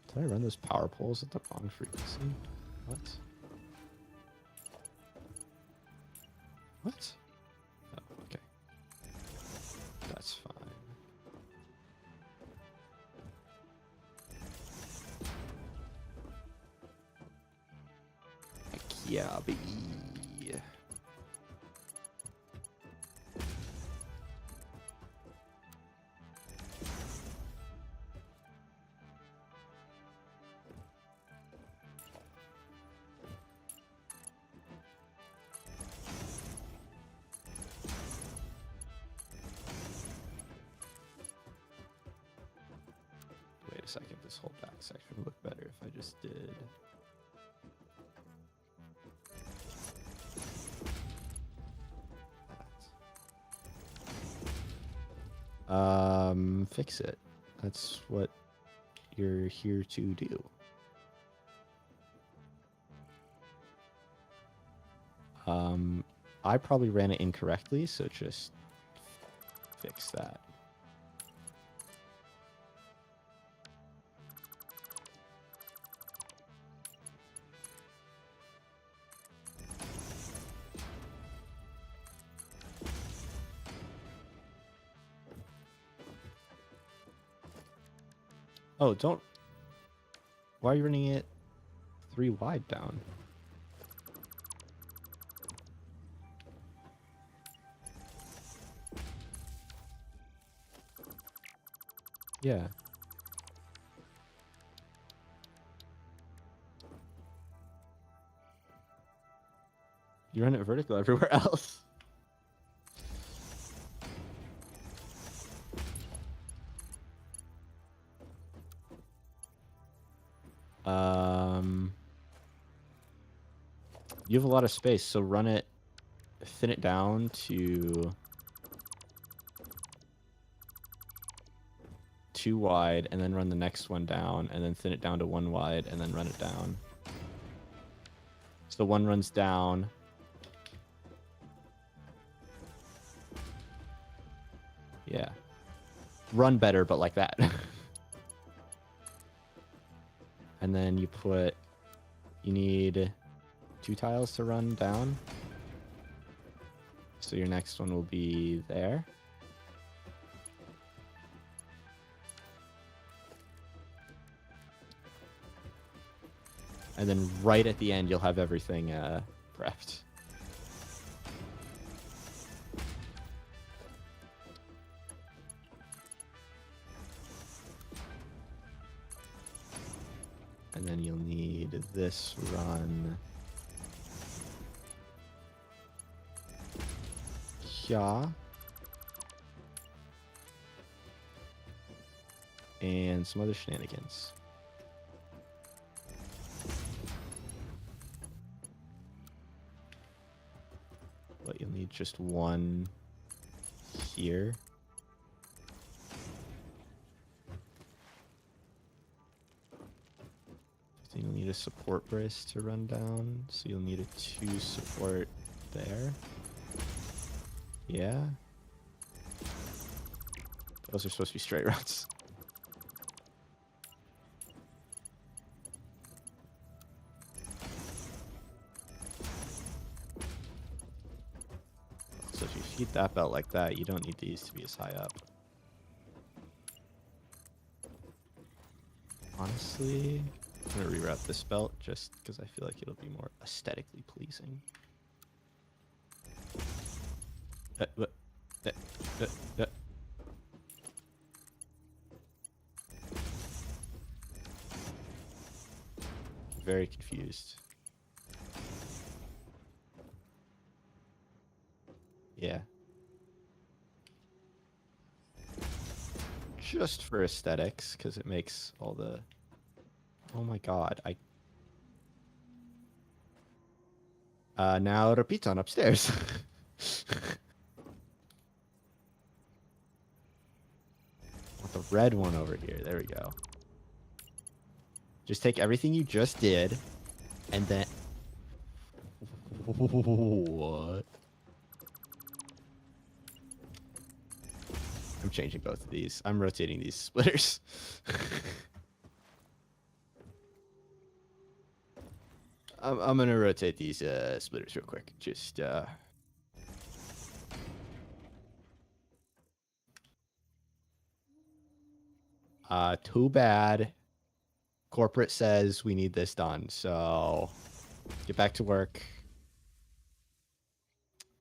Did I run those power poles at the wrong frequency? What? What? Oh, okay. That's fine. Heck yeah, baby. Wait a second, this whole back section would look better if I just did... Fix it. That's what you're here to do. I probably ran it incorrectly, so just fix that. Oh, don't... Why are you running it 3 wide down? Yeah. You run it vertical everywhere else. You have a lot of space, so run it, thin it down to 2 wide, and then run the next one down, and then thin it down to 1 wide, and then run it down. So 1 runs down. Yeah. Run better, but like that. And then you put... You need 2 tiles to run down. So your next one will be there. And then right at the end, you'll have everything prepped. And then you'll need this run. Yeah. And some other shenanigans. But you'll need just 1 here. Then you'll need a support brace to run down, so you'll need a 2 support there. Yeah. Those are supposed to be straight runs. So if you feed that belt like that, you don't need these to be as high up. Honestly, I'm going to reroute this belt just because I feel like it'll be more aesthetically pleasing. Very confused. Yeah. Just for aesthetics, because it makes all the... Oh my god, now repeat on upstairs. red one over here. There we go. Just take everything you just did, and then... What? I'm changing both of these. I'm rotating these splitters. I'm gonna rotate these splitters real quick. Just too bad. Corporate says we need this done, so get back to work.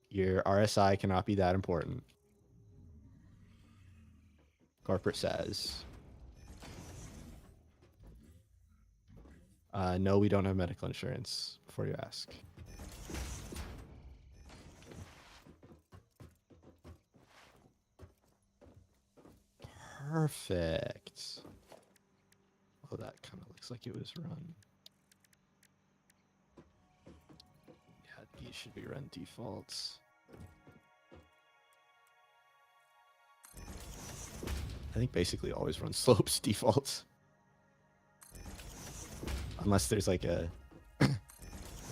Your RSI cannot be that important. Corporate says. No, we don't have medical insurance, before you ask. Perfect. Oh, that kind of looks like it was run. Yeah, these should be run defaults. I think basically always run slopes defaults. Unless there's like a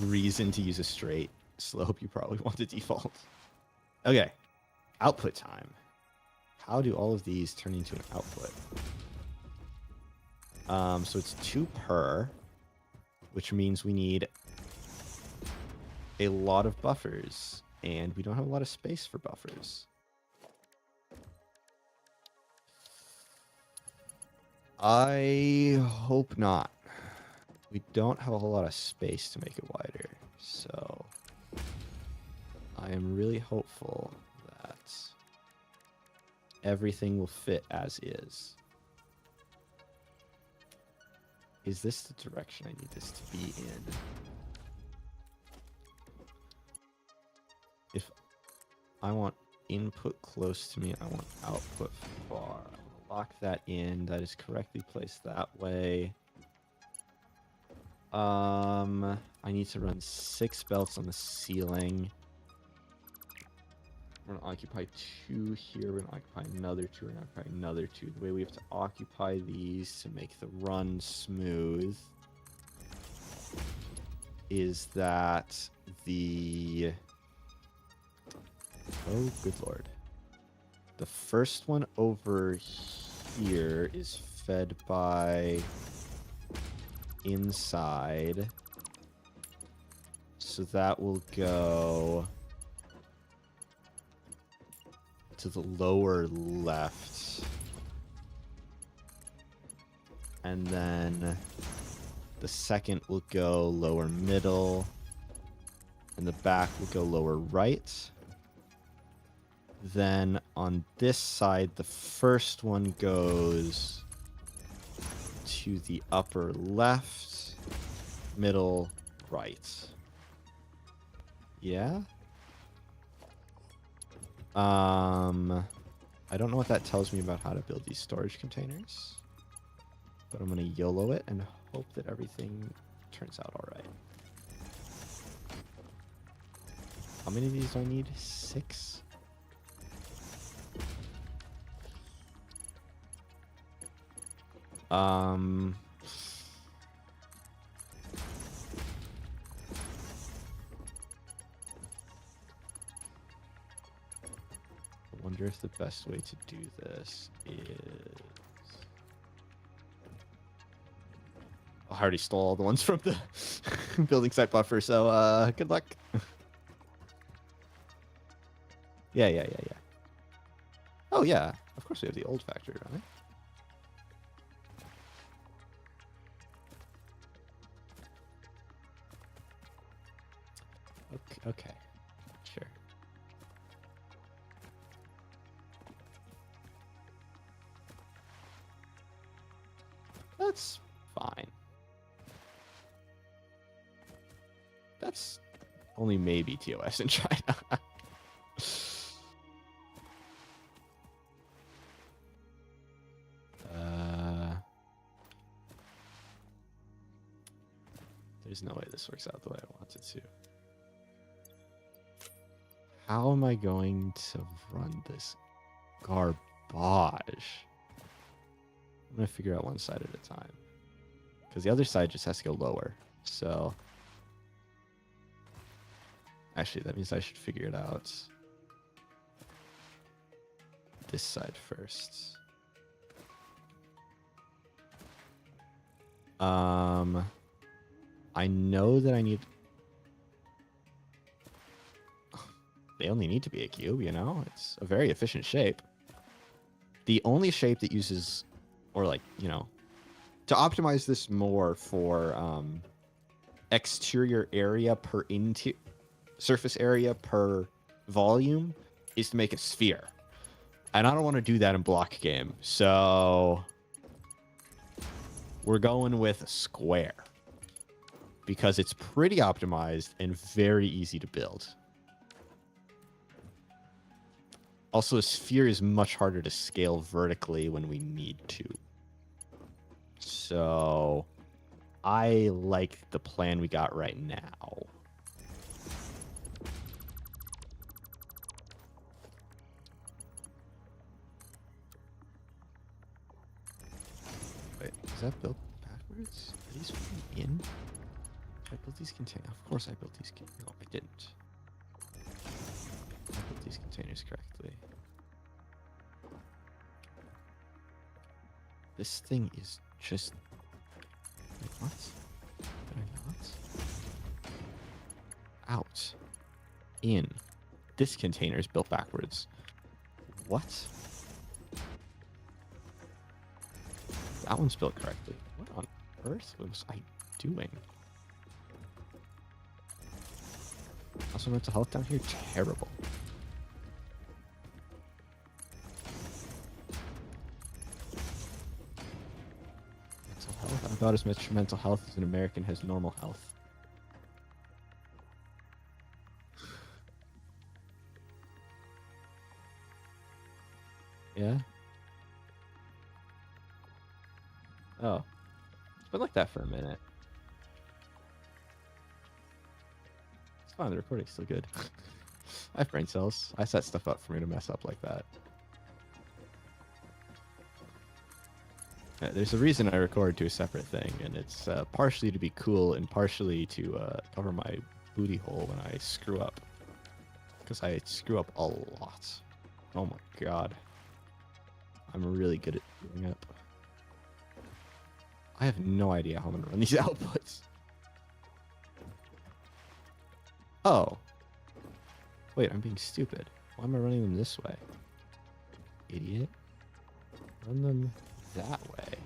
reason to use a straight slope, you probably want to default. Okay, output time. How do all of these turn into an output? So it's 2 per, which means we need a lot of buffers, and we don't have a lot of space for buffers. I hope not. We don't have a whole lot of space to make it wider, so I am really hopeful that everything will fit as is. Is this the direction I need this to be in? If I want input close to me, I want output far. I'll lock that in. That is correctly placed that way. I need to run 6 belts on the ceiling. We're gonna occupy 2 here. We're gonna occupy another 2. We're gonna occupy another 2. The way we have to occupy these to make the run smooth is that the... Oh, good lord. The first one over here is fed by inside. So that will go to the lower left. And then the second will go lower middle. And the back will go lower right. Then on this side, the first one goes to the upper left, middle, right. Yeah? I don't know what that tells me about how to build these storage containers, but I'm gonna YOLO it and hope that everything turns out all right. How many of these do I need? 6? I wonder if the best way to do this is... Oh, I already stole all the ones from the building site buffer, so good luck. Yeah. Oh yeah, of course we have the old factory running. Okay, sure. That's fine. That's only maybe TOS in China. There's no way this works out the way I want it to. How am I going to run this garbage? I'm going to figure out one side at a time. Because the other side just has to go lower. So, actually, that means I should figure it out this side first. I know that I need... They only need to be a cube, you know? It's a very efficient shape. The only shape that uses, or like, you know, to optimize this more for exterior area per surface area per volume is to make a sphere. And I don't want to do that in block game. So we're going with a square because it's pretty optimized and very easy to build. Also, a sphere is much harder to scale vertically when we need to. So I like the plan we got right now. Wait, is that built backwards? Are these really in? Did I build these containers? Of course I built these containers. No, I didn't. I built these containers correctly. This thing is just... Wait, what? Did I not? Out. In. This container is built backwards. What? That one's built correctly. What on earth was I doing? Also, mental health down here, terrible. Mental health? About as much mental health as an American has normal health. Yeah? Oh. It's been like that for a minute. It's fine, the recording's still good. I have brain cells. I set stuff up for me to mess up like that. There's a reason I record to a separate thing, and it's partially to be cool and partially to cover my booty hole when I screw up. Because I screw up a lot. Oh my god. I'm really good at screwing up. I have no idea how I'm going to run these outputs. Oh. Wait, I'm being stupid. Why am I running them this way? Idiot. Run them that way.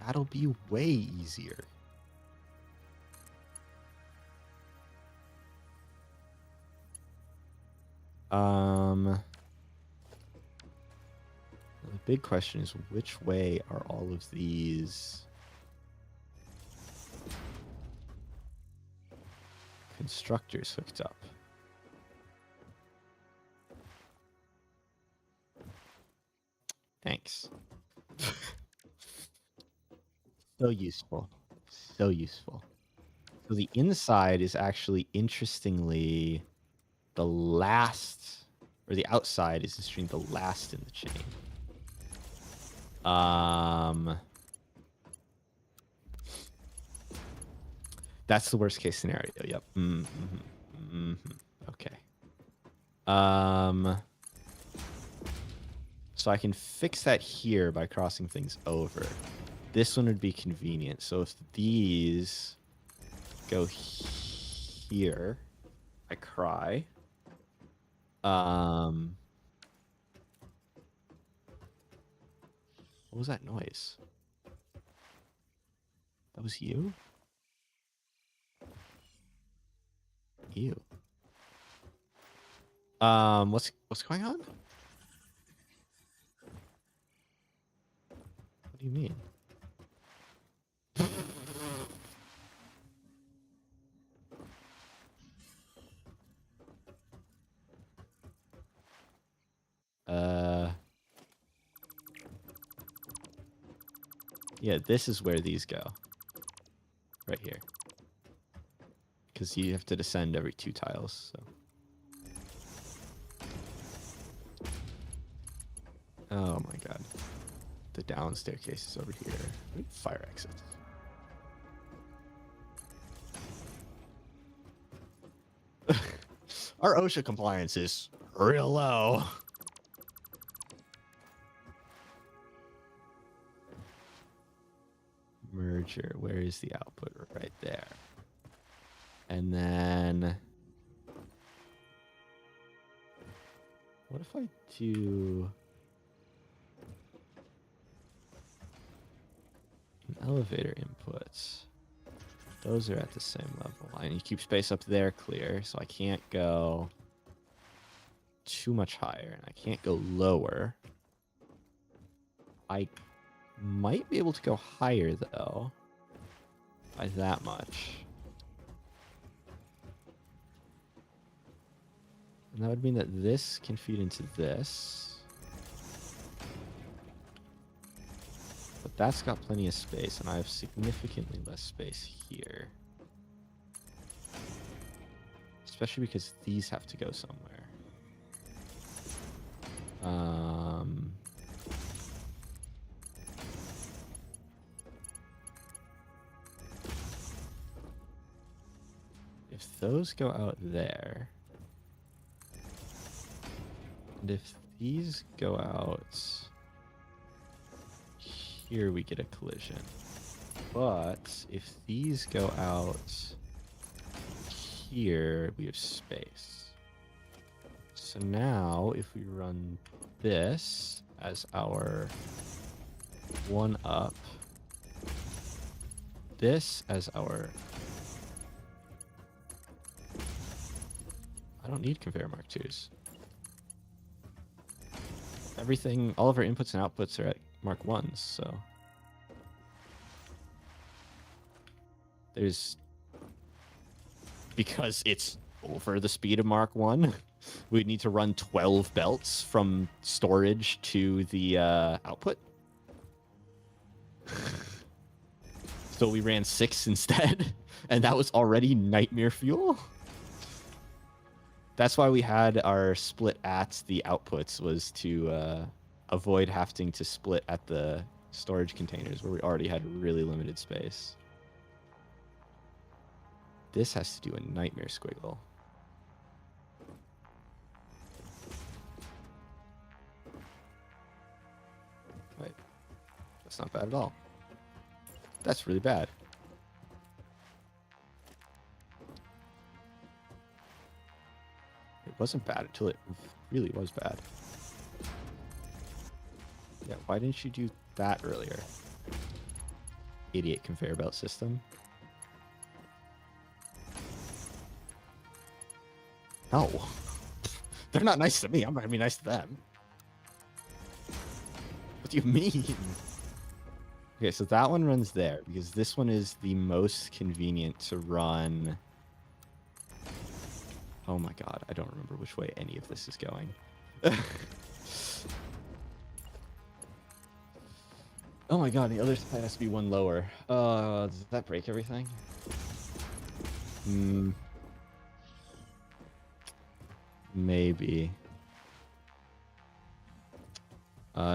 That'll be way easier. The big question is, which way are all of these constructors hooked up? Thanks. So useful. So useful. So the inside is actually, interestingly, the last, or the outside is the last in the chain. That's the worst case scenario. Yep. Okay. So I can fix that here by crossing things over. This one would be convenient. So if these go here, I cry. What was that noise? That was you? You. What's going on? What do you mean? Yeah, this is where these go. Right here. Because you have to descend every 2 tiles, so. Oh my god. The down staircase is over here. Fire exits. Our OSHA compliance is real low. Merger. Where is the output? Right there. And then... what if I do... an elevator inputs? Those are at the same level. And you keep space up there clear, so I can't go too much higher. And I can't go lower. I might be able to go higher, though. By that much. And that would mean that this can feed into this. But that's got plenty of space, and I have significantly less space here. Especially because these have to go somewhere. If those go out there, and if these go out here, we get a collision. But if these go out here, we have space. So now if we run this as our one up, this as our... I don't need conveyor Mark IIs. Everything, all of our inputs and outputs are at Mark 1s, so... there's... because it's over the speed of Mark 1, we'd need to run 12 belts from storage to the output. So we ran 6 instead, and that was already nightmare fuel. That's why we had our split at the outputs, was to avoid having to split at the storage containers where we already had really limited space. This has to do a nightmare squiggle. Wait, that's not bad at all. That's really bad. It wasn't bad until it really was bad. Yeah, why didn't you do that earlier? Idiot conveyor belt system. No. They're not nice to me. I'm not gonna be nice to them. What do you mean? Okay, so that one runs there because this one is the most convenient to run. Oh my god, I don't remember which way any of this is going. Oh my god, the other side has to be one lower. Does that break everything? Maybe.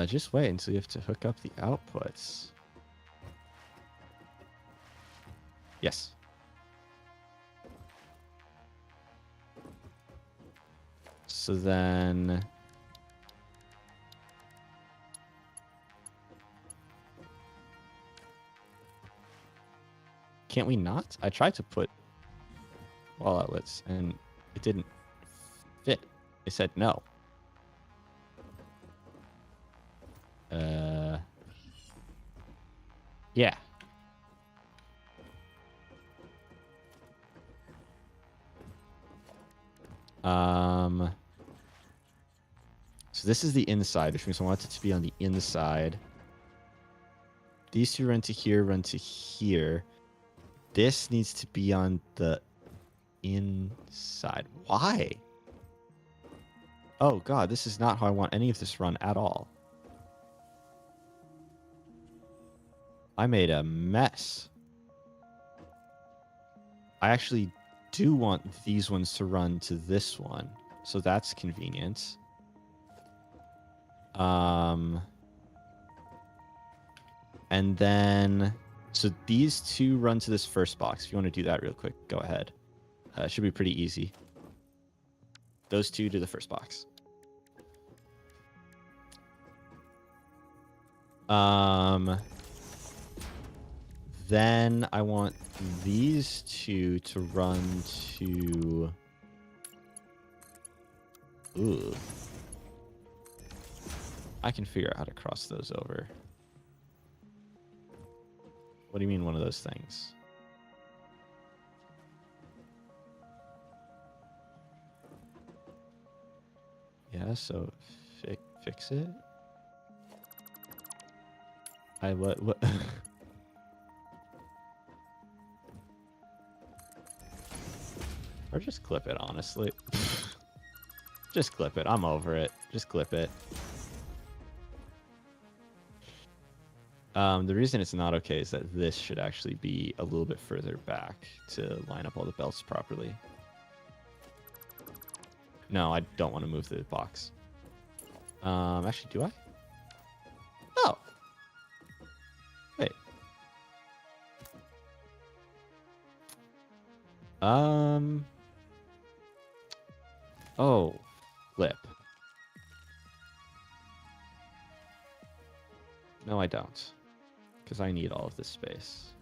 Just wait until you have to hook up the outputs. Yes. So then... can't we not? I tried to put wall outlets and it didn't fit. It said no. Yeah. So this is the inside, which means I want it to be on the inside. These two run to here, run to here. This needs to be on the inside. Why? Oh god, this is not how I want any of this run at all. I made a mess. I actually do want these ones to run to this one, so that's convenient. And then, so these two run to this first box. If you want to do that real quick, go ahead. It should be pretty easy. Those two to the first box. Then I want these two to run to... Ooh. I can figure out how to cross those over. What do you mean one of those things? Yeah, so fix it. What? Or just clip it, honestly. Just clip it. I'm over it. Just clip it. The reason it's not okay is that this should actually be a little bit further back to line up all the belts properly. No, I don't want to move the box. Actually, do I? Oh. Wait. Oh, flip. No, I don't. Because I need all of this space.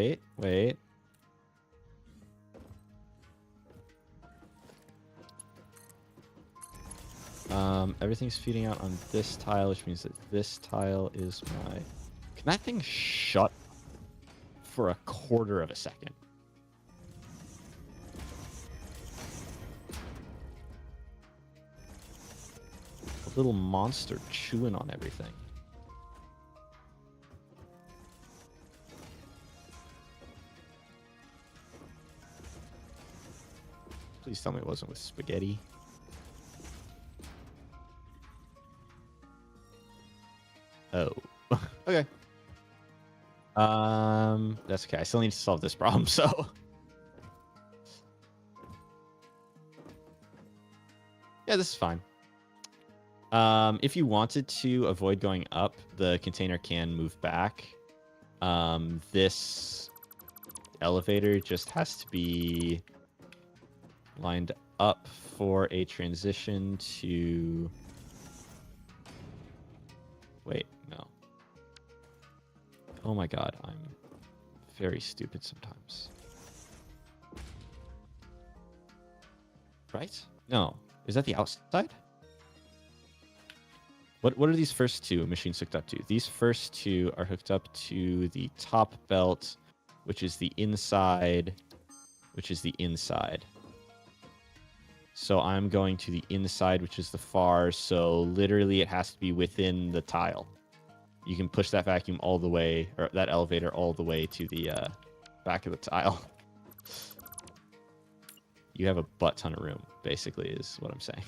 Wait. Everything's feeding out on this tile, which means that this tile is my... Can that thing shut for a quarter of a second? A little monster chewing on everything. Please tell me it wasn't with spaghetti. Oh. Okay. That's okay. I still need to solve this problem, so. Yeah, this is fine. If you wanted to avoid going up, the container can move back. This elevator just has to be lined up for a transition to... Wait, no. Oh my god, I'm very stupid sometimes. Right? No. Is that the outside? What are these first two machines hooked up to? These first two are hooked up to the top belt, which is the inside, So I'm going to the inside, which is the far, so literally it has to be within the tile. You can push that vacuum all the way, or that elevator all the way to the back of the tile. You have a butt ton of room, basically, is what I'm saying.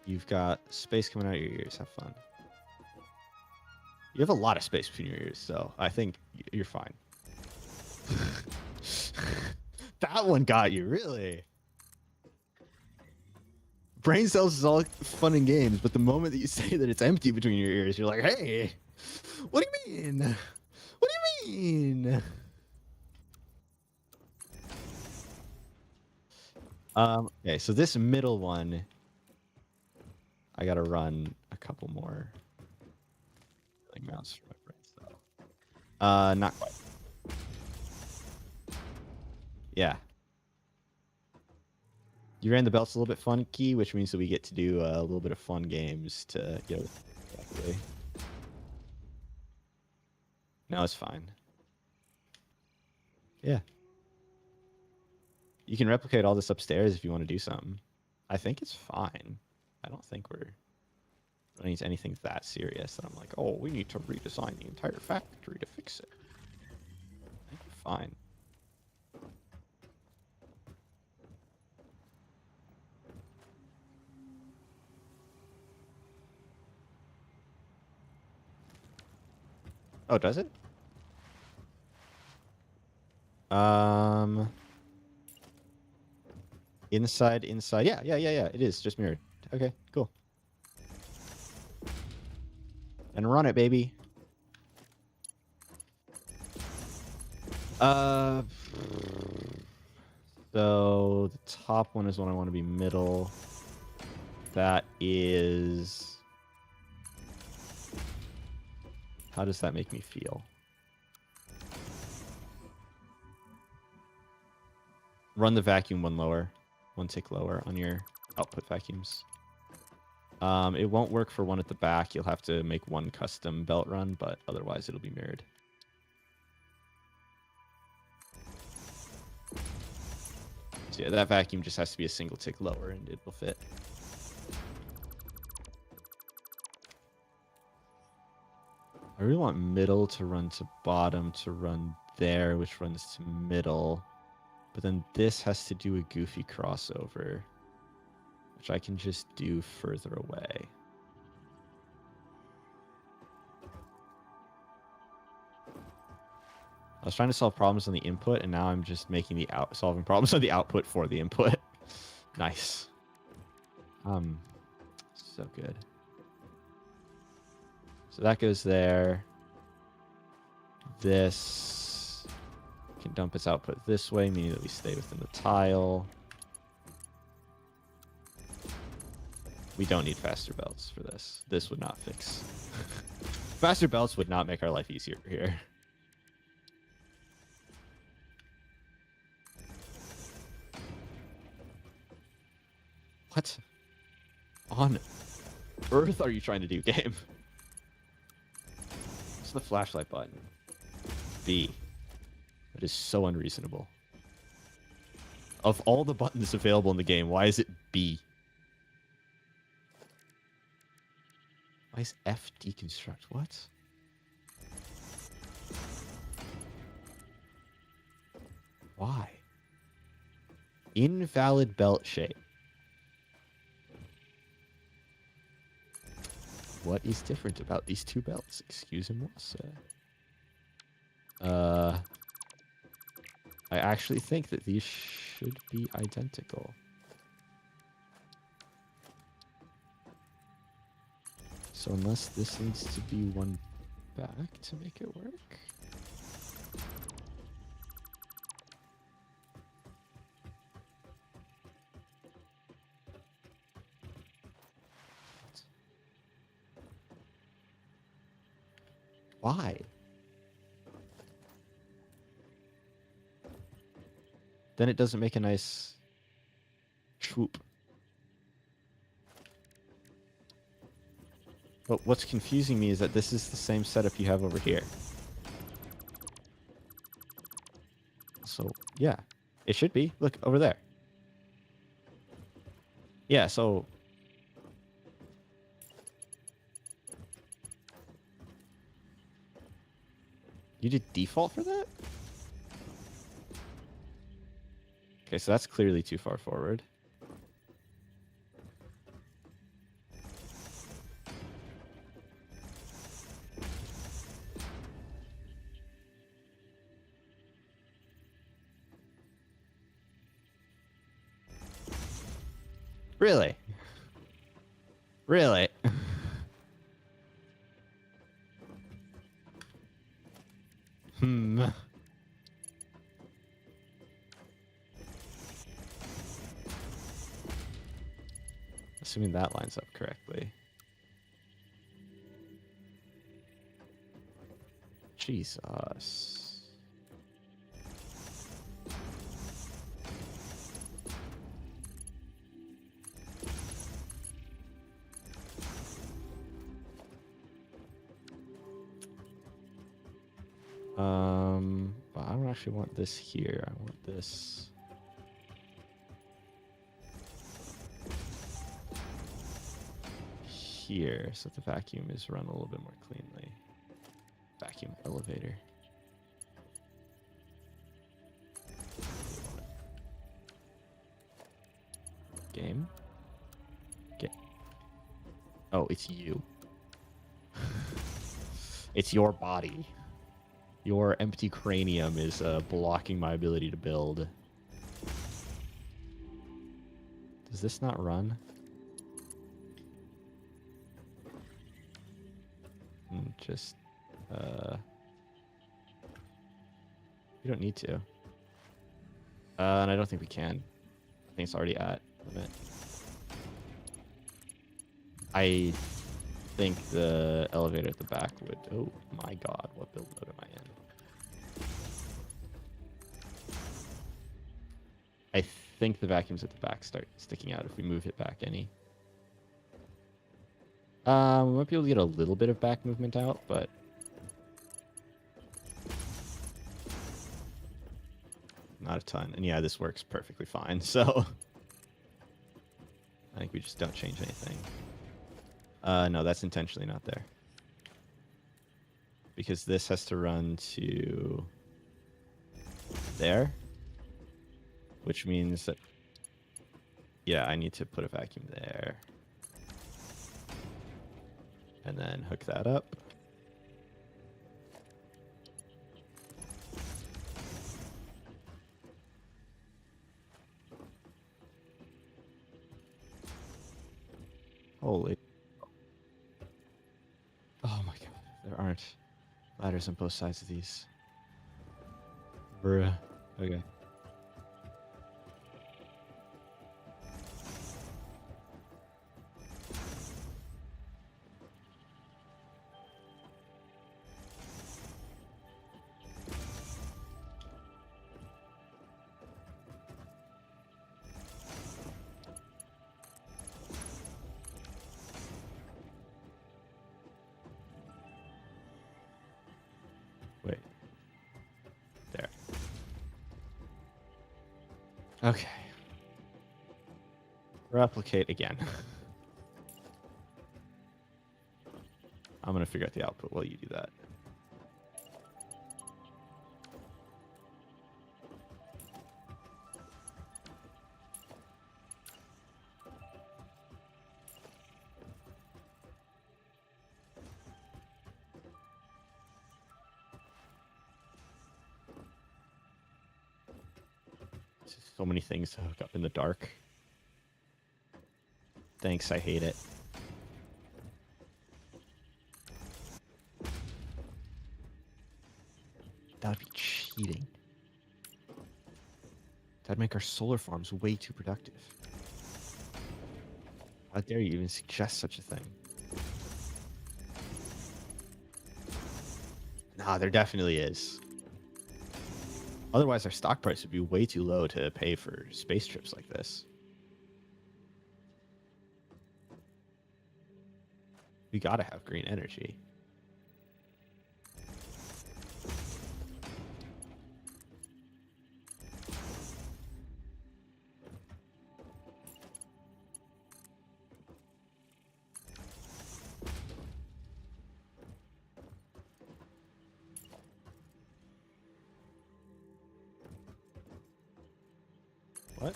You've got space coming out of your ears. Have fun. You have a lot of space between your ears, so I think you're fine. That one got you, really. Brain cells is all fun and games, but the moment that you say that it's empty between your ears, you're like, hey, what do you mean? What do you mean? Okay, so this middle one, I gotta run a couple more mounts for my brain cell. Not quite. Yeah. You ran the belts a little bit funky, which means that we get to do a little bit of fun games to get it correctly. No, it's fine. Yeah. You can replicate all this upstairs if you want to do something. I think it's fine. I don't think we're running into anything that serious that I'm like, oh, we need to redesign the entire factory to fix it. I think we're fine. Oh, does it? Inside. Yeah. It is just mirrored. Okay, cool. And run it, baby. So the top one is what I want to be middle. That is... How does that make me feel? Run the vacuum one tick lower on your output vacuums. It won't work for one at the back. You'll have to make one custom belt run, but otherwise it'll be mirrored. So yeah, that vacuum just has to be a single tick lower and it will fit. I really want middle to run to bottom to run there, which runs to middle. But then this has to do a goofy crossover, which I can just do further away. I was trying to solve problems on the input, and now I'm just making the solving problems on the output for the input. Nice. So good. So that goes there. This can dump its output this way, meaning that we stay within the tile. We don't need faster belts for this. This would not fix. Faster belts would not make our life easier here. What on earth are you trying to do, game? What's the flashlight button? B. That is so unreasonable. Of all the buttons available in the game, why is it B? Why is F deconstruct? What? Why? Invalid belt shape. What is different about these two belts? Excusez-moi, sir. I actually think that these should be identical. So unless this needs to be one back to make it work. Why? Then it doesn't make a nice swoop. But what's confusing me is that this is the same setup you have over here. So, yeah. It should be. Look, over there. Yeah, so... You did default for that? Okay, so that's clearly too far forward. Really? Really? Assuming that lines up correctly. Jesus. But I don't actually want this here. I want this here, so the vacuum is run a little bit more cleanly. Vacuum elevator. Game? Get. Oh, it's you. It's your body. Your empty cranium is blocking my ability to build. Does this not run? Just, we don't need to. And I don't think we can. I think it's already at limit. I think the elevator at the back would... Oh my god, what build mode am I in? I think the vacuums at the back start sticking out if we move it back any. We might be able to get a little bit of back movement out, but... not a ton. And yeah, this works perfectly fine, so... I think we just don't change anything. No, that's intentionally not there. Because this has to run to... there. Which means that... yeah, I need to put a vacuum there. And then hook that up. Holy. Oh my god. There aren't ladders on both sides of these. Bruh. Okay. Wait. There. Okay. Replicate again. I'm going to figure out the output while you do that. So many things to hook up in the dark. Thanks, I hate it. That would be cheating. That'd make our solar farms way too productive. How dare you even suggest such a thing? Nah, there definitely is. Otherwise, our stock price would be way too low to pay for space trips like this. We gotta have green energy. What?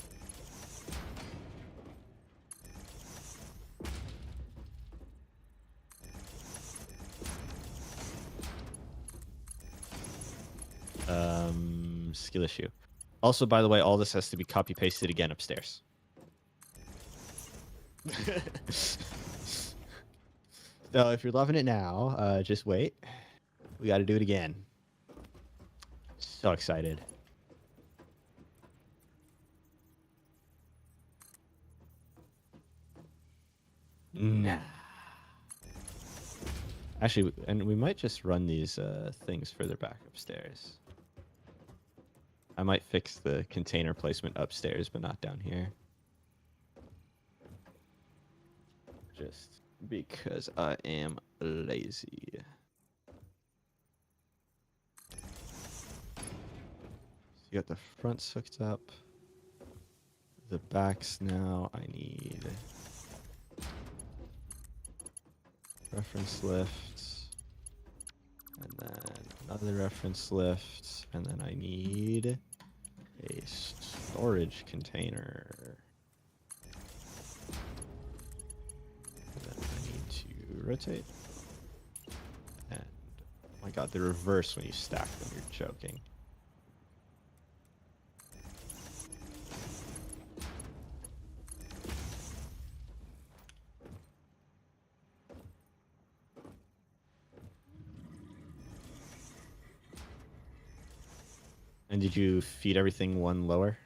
Skill issue. Also, by the way, all this has to be copy pasted again upstairs. So if you're loving it now, just wait. We got to do it again. So excited. Nah. Actually, and we might just run these things further back upstairs. I might fix the container placement upstairs, but not down here. Just because I am lazy. So you got the fronts hooked up. The backs now I need reference lifts. And then another reference lift. And then I need a storage container. And then I need to rotate. And my god, the reverse when you stack them, you're joking. And did you feed everything one lower?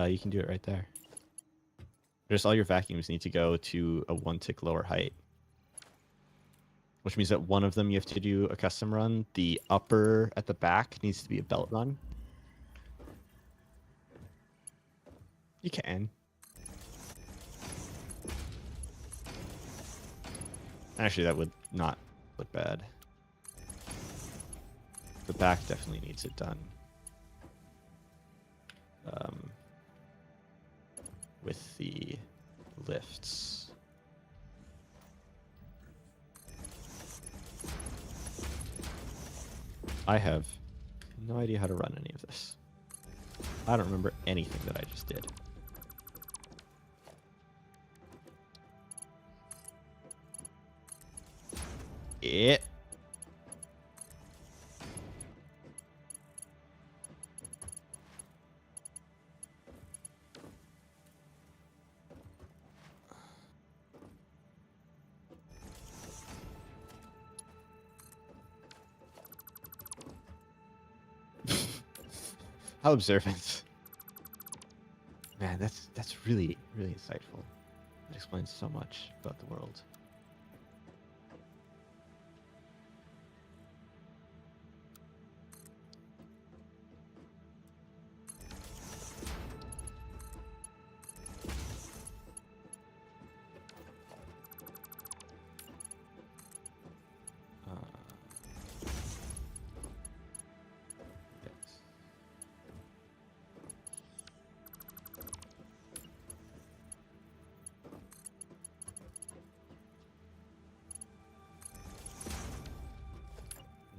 You can do it right there. Just all your vacuums need to go to a 1 tick lower height. Which means that one of them you have to do a custom run. The upper at the back needs to be a belt run. You can. Actually, that would not look bad. The back definitely needs it done. With the lifts. I have no idea how to run any of this. I don't remember anything that I just did. It. How observant. Man, that's really, really insightful. It explains so much about the world.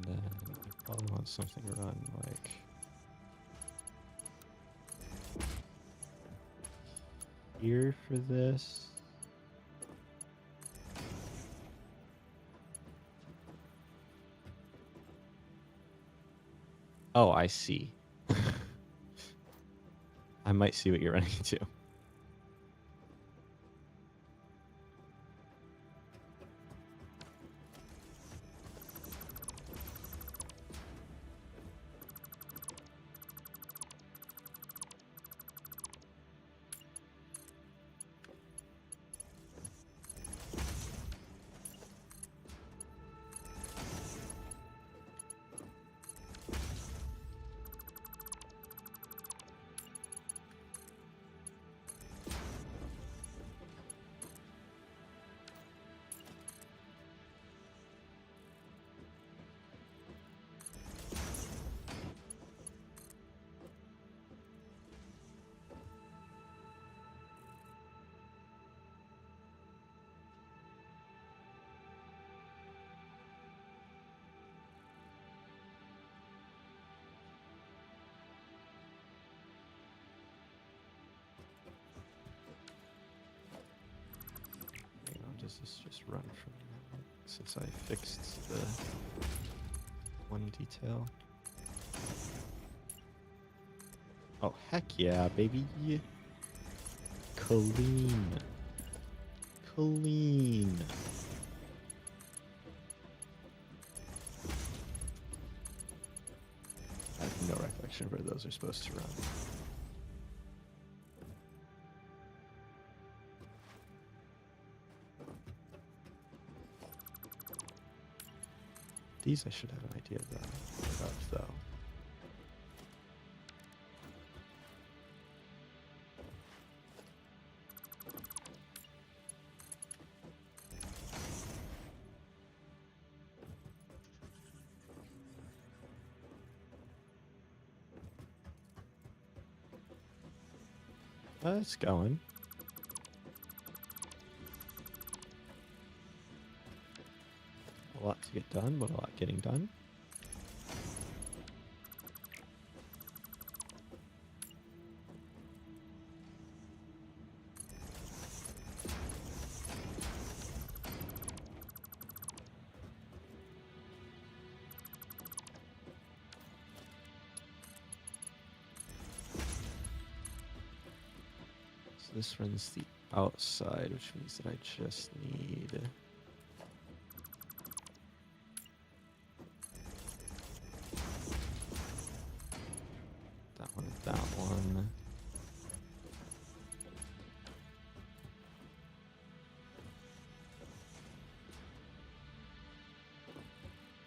Then I probably want something to run like here for this. Oh, I see. I might see what you're running into. Does this just run from now since I fixed the one detail? Oh, heck yeah, baby. Clean. Clean. I have no recollection of where those are supposed to run. These I should have an idea of though. It's going. A lot to get done, but a lot getting done. this runs the outside, which means that I just need that one, that one.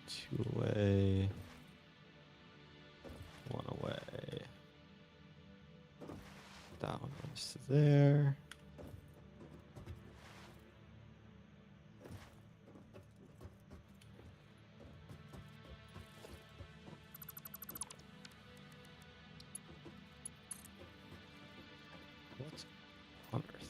Two away. One away. That one goes to there. What on earth?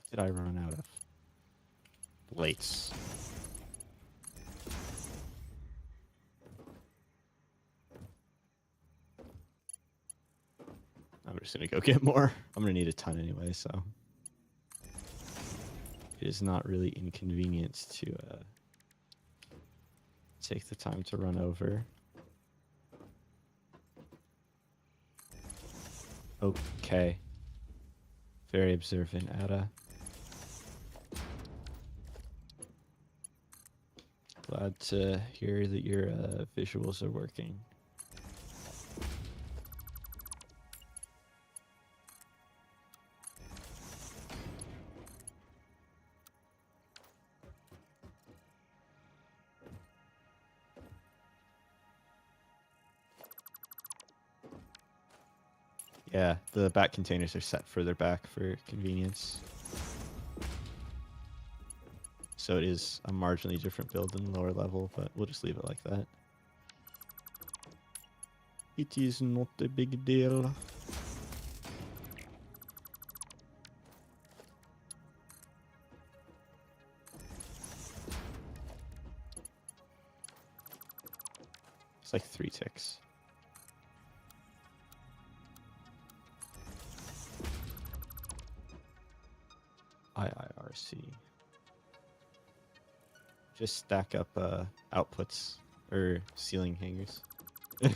Did I run out of plates? I'm just gonna go get more. I'm gonna need a ton anyway, so it is not really inconvenient to take the time to run over. Okay. Very observant, Ada. Glad to hear that your visuals are working. Yeah, the back containers are set further back for convenience. So it is a marginally different build than lower level, but we'll just leave it like that. It is not a big deal. It's like 3 ticks. IIRC. Just stack up outputs or ceiling hangers. Hurry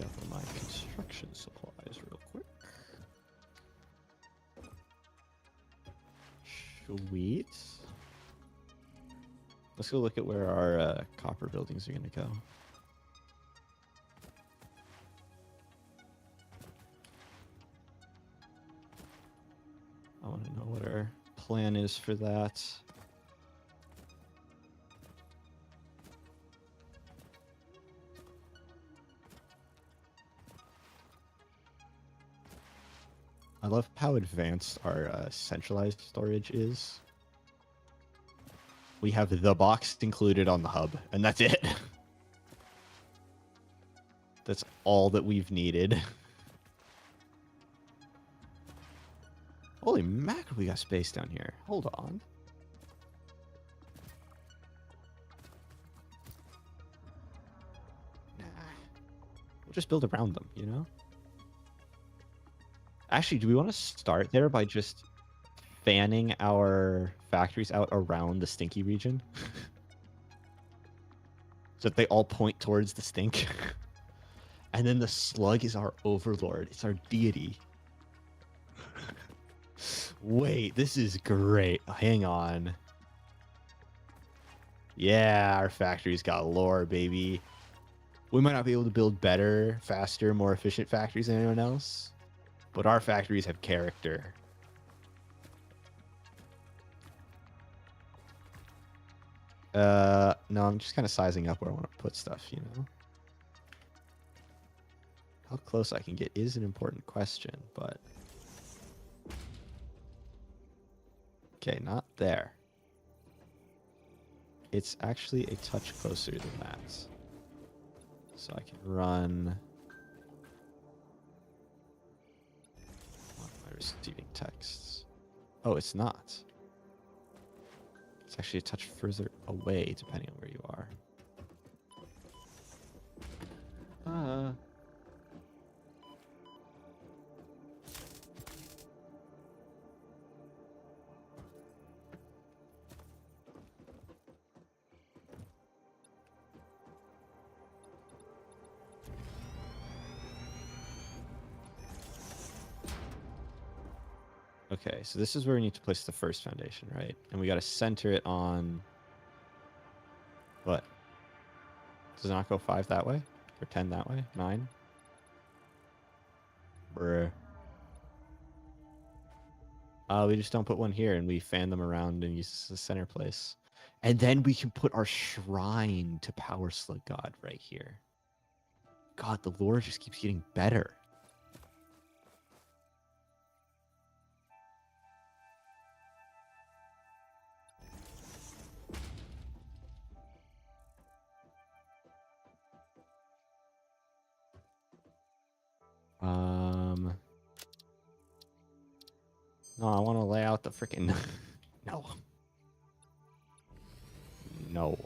up on my construction supplies real quick. Sweet. Let's go look at where our copper buildings are going to go. I want to know what our plan is for that. I love how advanced our centralized storage is. We have the box included on the hub, and that's it. That's all that we've needed. Holy mackerel, we got space down here. Hold on. Nah. We'll just build around them, you know? Actually, do we want to start there by just fanning our factories out around the stinky region? So that they all point towards the stink. And then the slug is our overlord. It's our deity. Wait, this is great. Hang on. Yeah, our factory's got lore, baby. We might not be able to build better, faster, more efficient factories than anyone else, but our factories have character. No, I'm just kind of sizing up where I want to put stuff, you know? How close I can get is an important question, but... Okay, not there. It's actually a touch closer than that. So I can run... Why am I receiving texts? Oh, it's not. It's actually a touch further away, depending on where you are. Okay, so this is where we need to place the first foundation, right? And we got to center it on... What? Does it not go 5 that way? Or 10 that way? 9? Bruh. We just don't put one here, and we fan them around and use the center place. And then we can put our shrine to Power Slug God right here. God, the lore just keeps getting better. No, I want to lay out the freaking... No. No.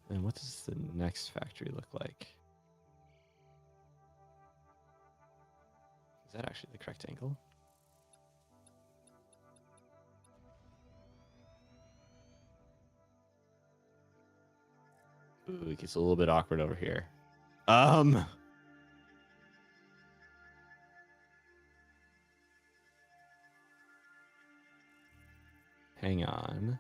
And what does the next factory look like? Is that actually the correct angle? Ooh, it gets a little bit awkward over here. Hang on.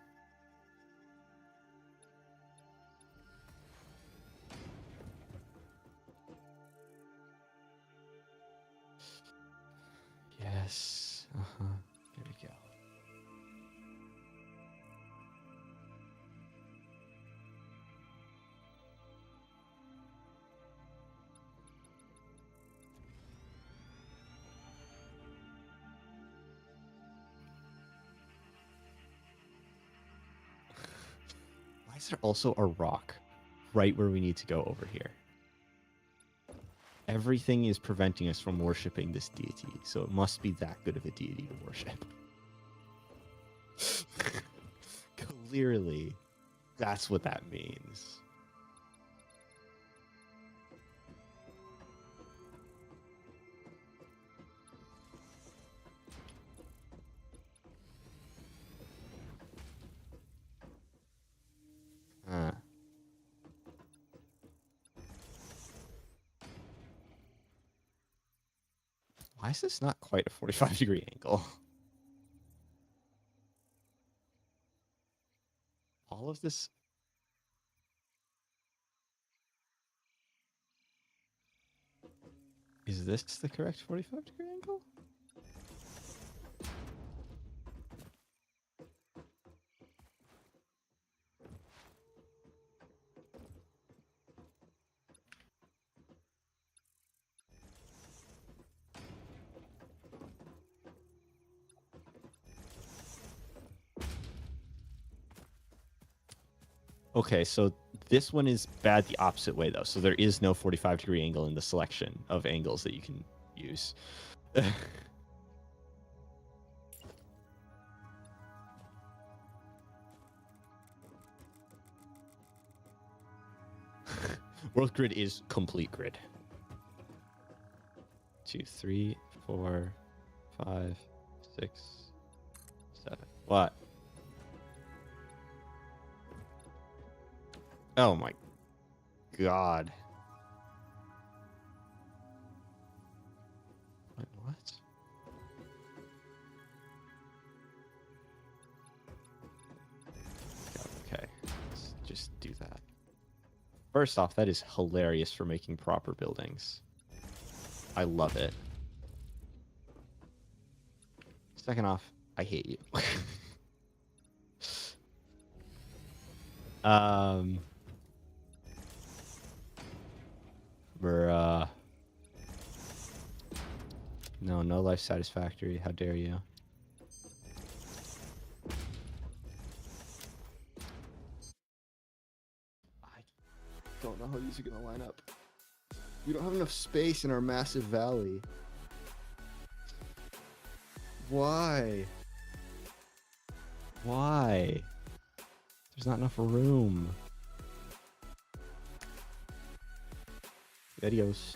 Yes. Uh-huh. There we go. Why is there also a rock right where we need to go over here? Everything is preventing us from worshiping this deity, so it must be that good of a deity to worship. Clearly, that's what that means. Why is this not quite a 45-degree angle? All of this... Is this the correct 45-degree angle? Okay, so this one is bad the opposite way though. So there is no 45-degree angle in the selection of angles that you can use. World grid is complete grid. 2, 3, 4, 5, 6, 7. What? Oh my god. Wait, what? Okay, let's just do that. First off, that is hilarious for making proper buildings. I love it. Second off, I hate you. Bruh. No life satisfactory. How dare you? I don't know how these are gonna line up. We don't have enough space in our massive valley. Why? Why? There's not enough room. Adios.